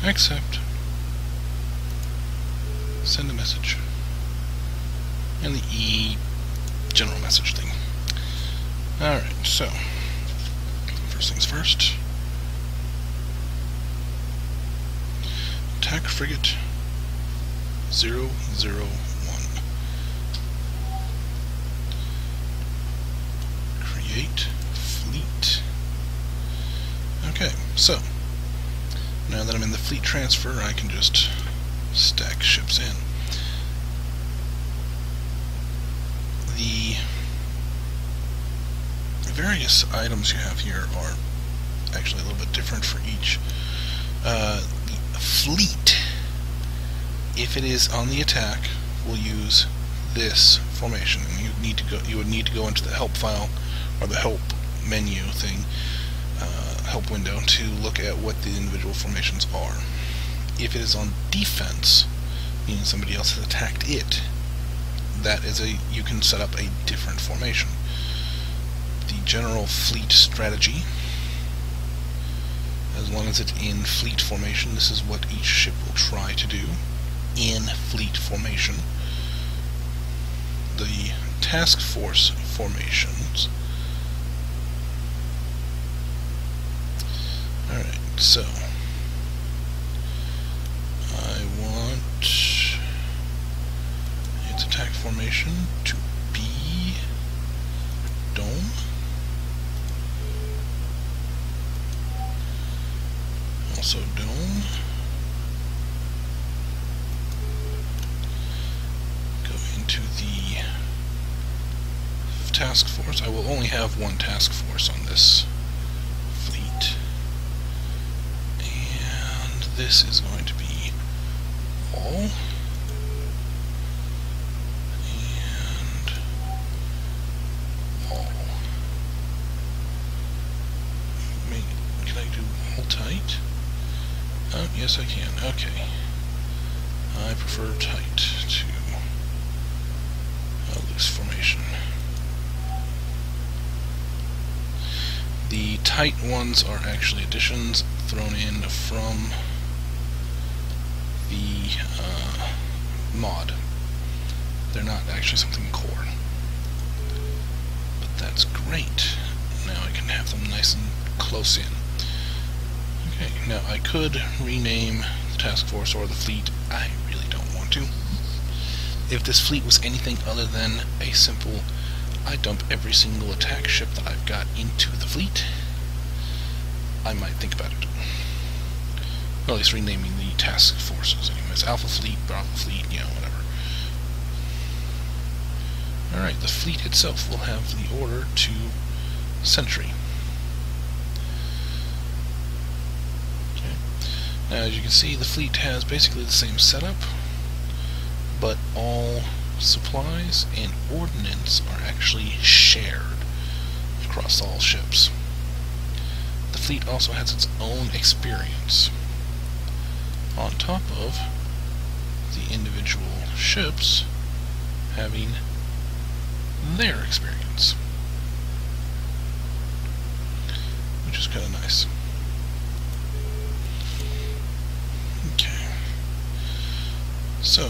Accept. Send a message. And the general message thing. Alright, so first things first. Attack frigate 001. Create fleet. Okay, so now that I'm in the fleet transfer, I can just stack ships in. The various items you have here are actually a little bit different for each. The fleet, if it is on the attack, will use this formation, and you would need to go into the help file or the help menu thing, help window, to look at what the individual formations are. If it is on defense, meaning somebody else has attacked it, that is you can set up a different formation. The general fleet strategy, as long as it's in fleet formation, this is what each ship will try to do in fleet formation. The task force formations. Alright, so I want its attack formation to be dome. Also dome. to the task force. I will only have one task force on this fleet. And this is going to be all. And all. Can I do all tight? Oh, yes I can. Okay. I prefer tight to a loose formation. The tight ones are actually additions thrown in from the mod. They're not actually something core. But that's great. Now I can have them nice and close in. Okay, now I could rename the task force or the fleet. I really don't want to. If this fleet was anything other than a simple, I dump every single attack ship that I've got into the fleet, I might think about it. Well, at least renaming the task forces anyways. Alpha Fleet, Bravo Fleet, you know, whatever. Alright, the fleet itself will have the order to Sentry. Okay. Now, as you can see, the fleet has basically the same setup, but all supplies and ordnance are actually shared across all ships. The fleet also has its own experience on top of the individual ships having their experience, which is kind of nice. Okay, so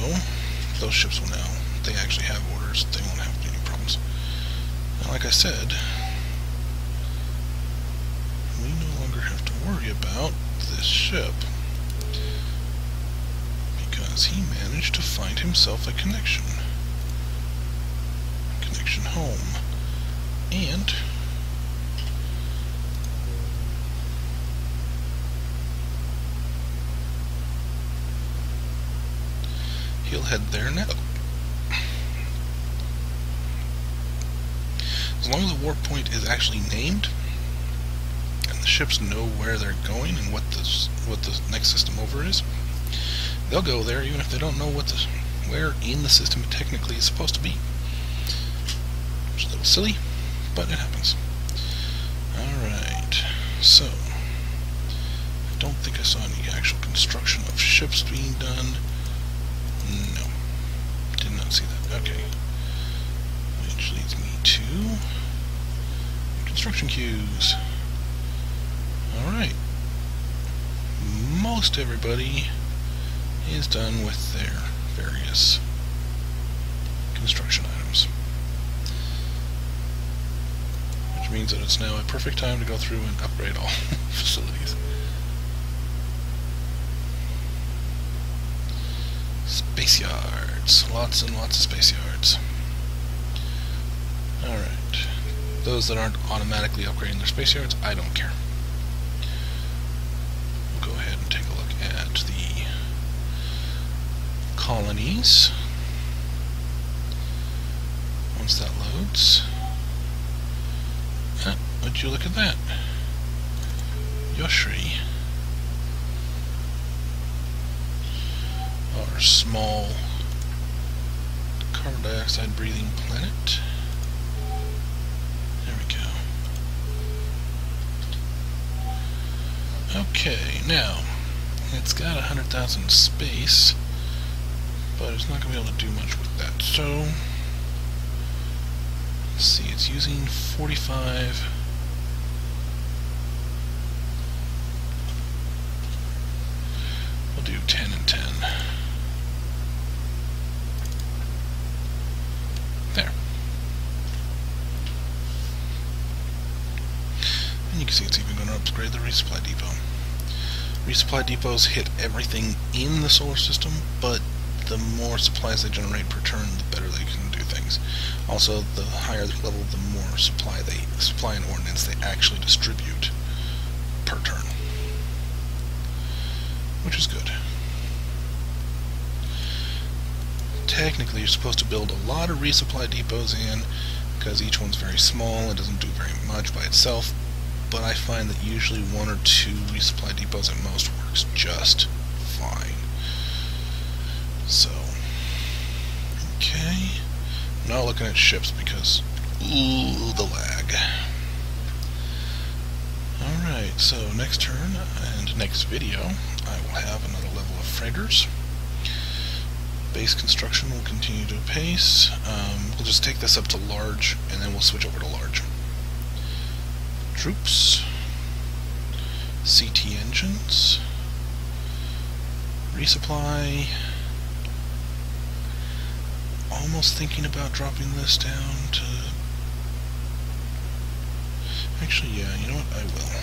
those ships will now, they actually have orders, they won't have any problems. Now, like I said, we no longer have to worry about this ship because he managed to find himself a connection home, and he'll head there now. As long as the warp point is actually named and the ships know where they're going and what the next system over is, they'll go there even if they don't know where in the system it technically is supposed to be. Which is a little silly, but it happens. Alright, so I don't think I saw any actual construction of ships being done. No, did not see that. Okay, which leads me to construction queues. Alright, most everybody is done with their various construction items, which means that it's now a perfect time to go through and upgrade all facilities. Space yards. Lots and lots of space yards. Alright. Those that aren't automatically upgrading their space yards, I don't care. We'll go ahead and take a look at the colonies. Once that loads. Would you look at that? Yoshri. Our small carbon dioxide breathing planet. There we go. Okay, now it's got 100,000 space, but it's not going to be able to do much with that. So let's see, it's using 45. We'll do 10 and 10. There. And you can see it's even going to upgrade the resupply depot. Resupply depots hit everything in the solar system, but the more supplies they generate per turn, the better they can do things. Also, the higher the level, the more supply and ordnance they actually distribute per turn, which is good. technically you're supposed to build a lot of resupply depots in, because each one's very small and doesn't do very much by itself, but I find that usually 1 or 2 resupply depots at most works just fine. So, okay, I'm not looking at ships because, ooh, the lag. Alright, so next turn and next video I will have another level of freighters. Base construction will continue to pace. We'll just take this up to large and then we'll switch over to large. Troops, CT engines, resupply. Almost thinking about dropping this down to... Actually, yeah, you know what? I will.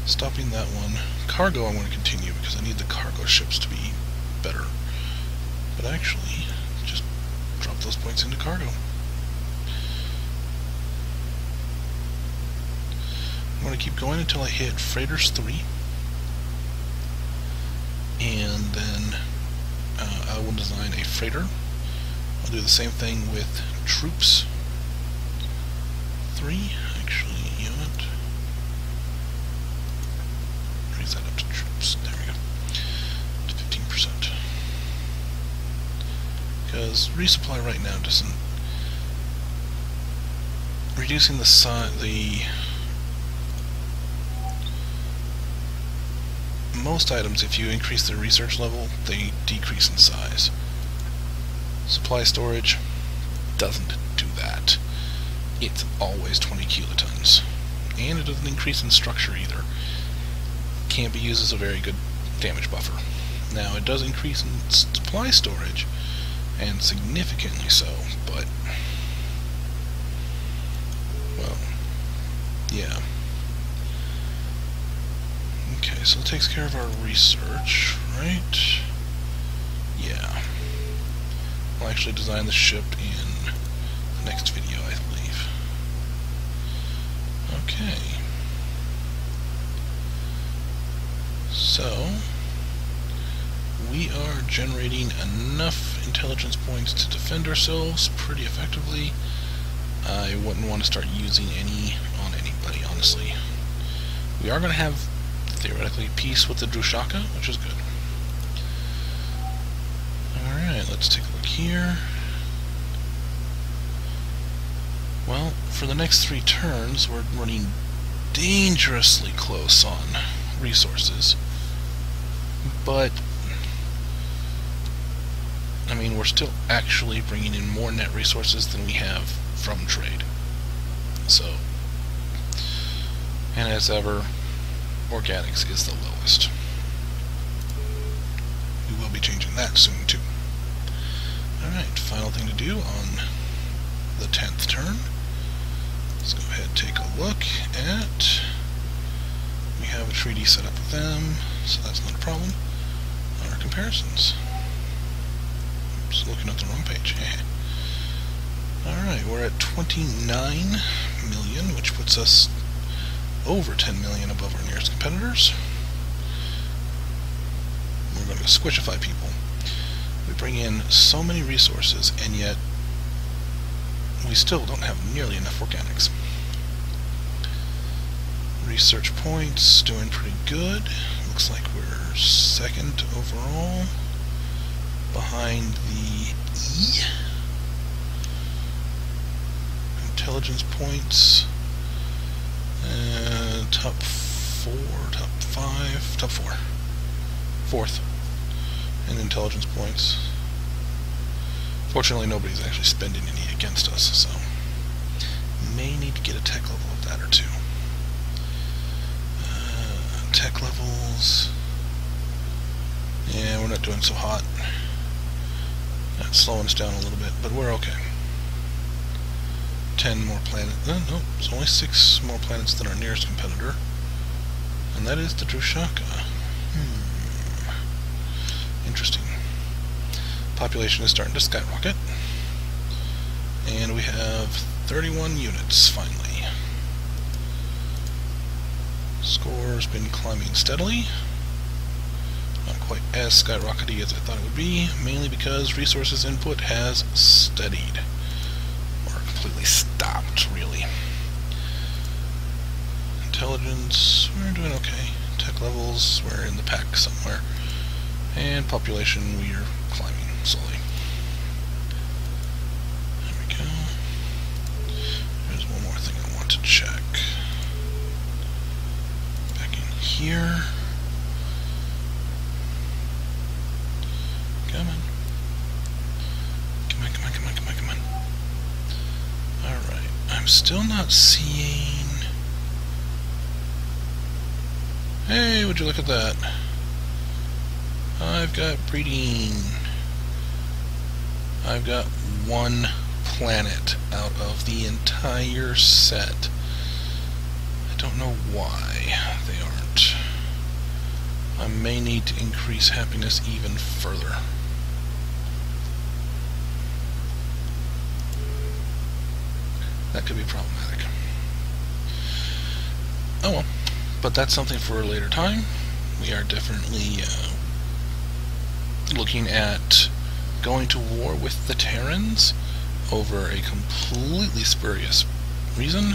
Stopping that one. Cargo I want to continue because I need the cargo ships to be better. But actually, just drop those points into cargo. I'm going to keep going until I hit Freighters 3. And then I will design a freighter. I'll do the same thing with Troops 3. Actually, you know what? Raise that up to Troops. There we go. To 15%. Because resupply right now doesn't... Reducing the most items, if you increase their research level, they decrease in size. Supply storage doesn't do that. It's always 20 kilotons. And it doesn't increase in structure either. Can't be used as a very good damage buffer. Now, it does increase in supply storage, and significantly so, but... well, yeah. Okay, so it takes care of our research, right? Yeah. I'll actually design the ship in the next video, I believe. Okay. So, we are generating enough intelligence points to defend ourselves pretty effectively. I wouldn't want to start using any on anybody, honestly. We are going to have theoretically peace with the Drushaka, which is good. Alright, let's take a look here. Well, for the next 3 turns, we're running dangerously close on resources. But, I mean, we're still actually bringing in more net resources than we have from trade. So, and as ever, organics is the lowest. We will be changing that soon too. Alright, final thing to do on the 10th turn. Let's go ahead and take a look at... We have a treaty set up with them, so that's not a problem. Our comparisons. Oops, looking at the wrong page. Alright, we're at 29 million, which puts us over 10 million above our nearest competitors. We're going to squishify people. We bring in so many resources, and yet we still don't have nearly enough organics. Research points, doing pretty good. Looks like we're 2nd overall, behind the E. Intelligence points, top 4, top 5, top 4. 4th in intelligence points. Fortunately, nobody's actually spending any against us, so may need to get a tech level of that or 2. Tech levels. Yeah, we're not doing so hot. That's slowing us down a little bit, but we're okay. 10 more planets. No, there's only 6 more planets than our nearest competitor, and that is the Drushaka. Interesting. Population is starting to skyrocket, and we have 31 units finally. Score's been climbing steadily. Not quite quite as skyrocketing as I thought it would be, mainly because resources input has steadied. Or completely stopped, really. Intelligence, we're doing okay. Tech levels, we're in the pack somewhere. And population, we are climbing slowly. There we go. There's one more thing I want to check. Back in here. Come on. Come on, come on, come on, come on, come on. Alright, I'm still not seeing... Hey, would you look at that? I've got breeding. I've got one planet out of the entire set. I don't know why they aren't. I may need to increase happiness even further. That could be problematic. Oh well. But that's something for a later time. We are definitely looking at going to war with the Terrans over a completely spurious reason.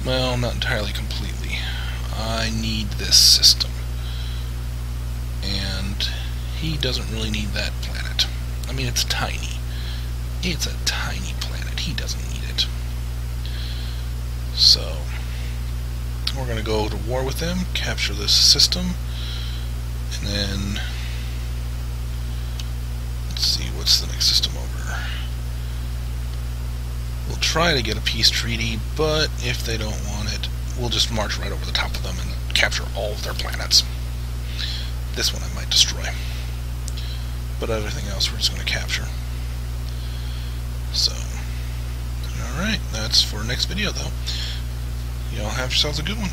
Well, not entirely completely. I need this system. And he doesn't really need that planet. I mean, it's tiny. It's a tiny planet. He doesn't need it. So... we're going to go to war with them, capture this system, and then let's see, what's the next system over? We'll try to get a peace treaty, but if they don't want it, we'll just march right over the top of them and capture all of their planets. This one I might destroy, but everything else we're just going to capture. So, alright, that's for next video though. Y'all have yourselves a good one.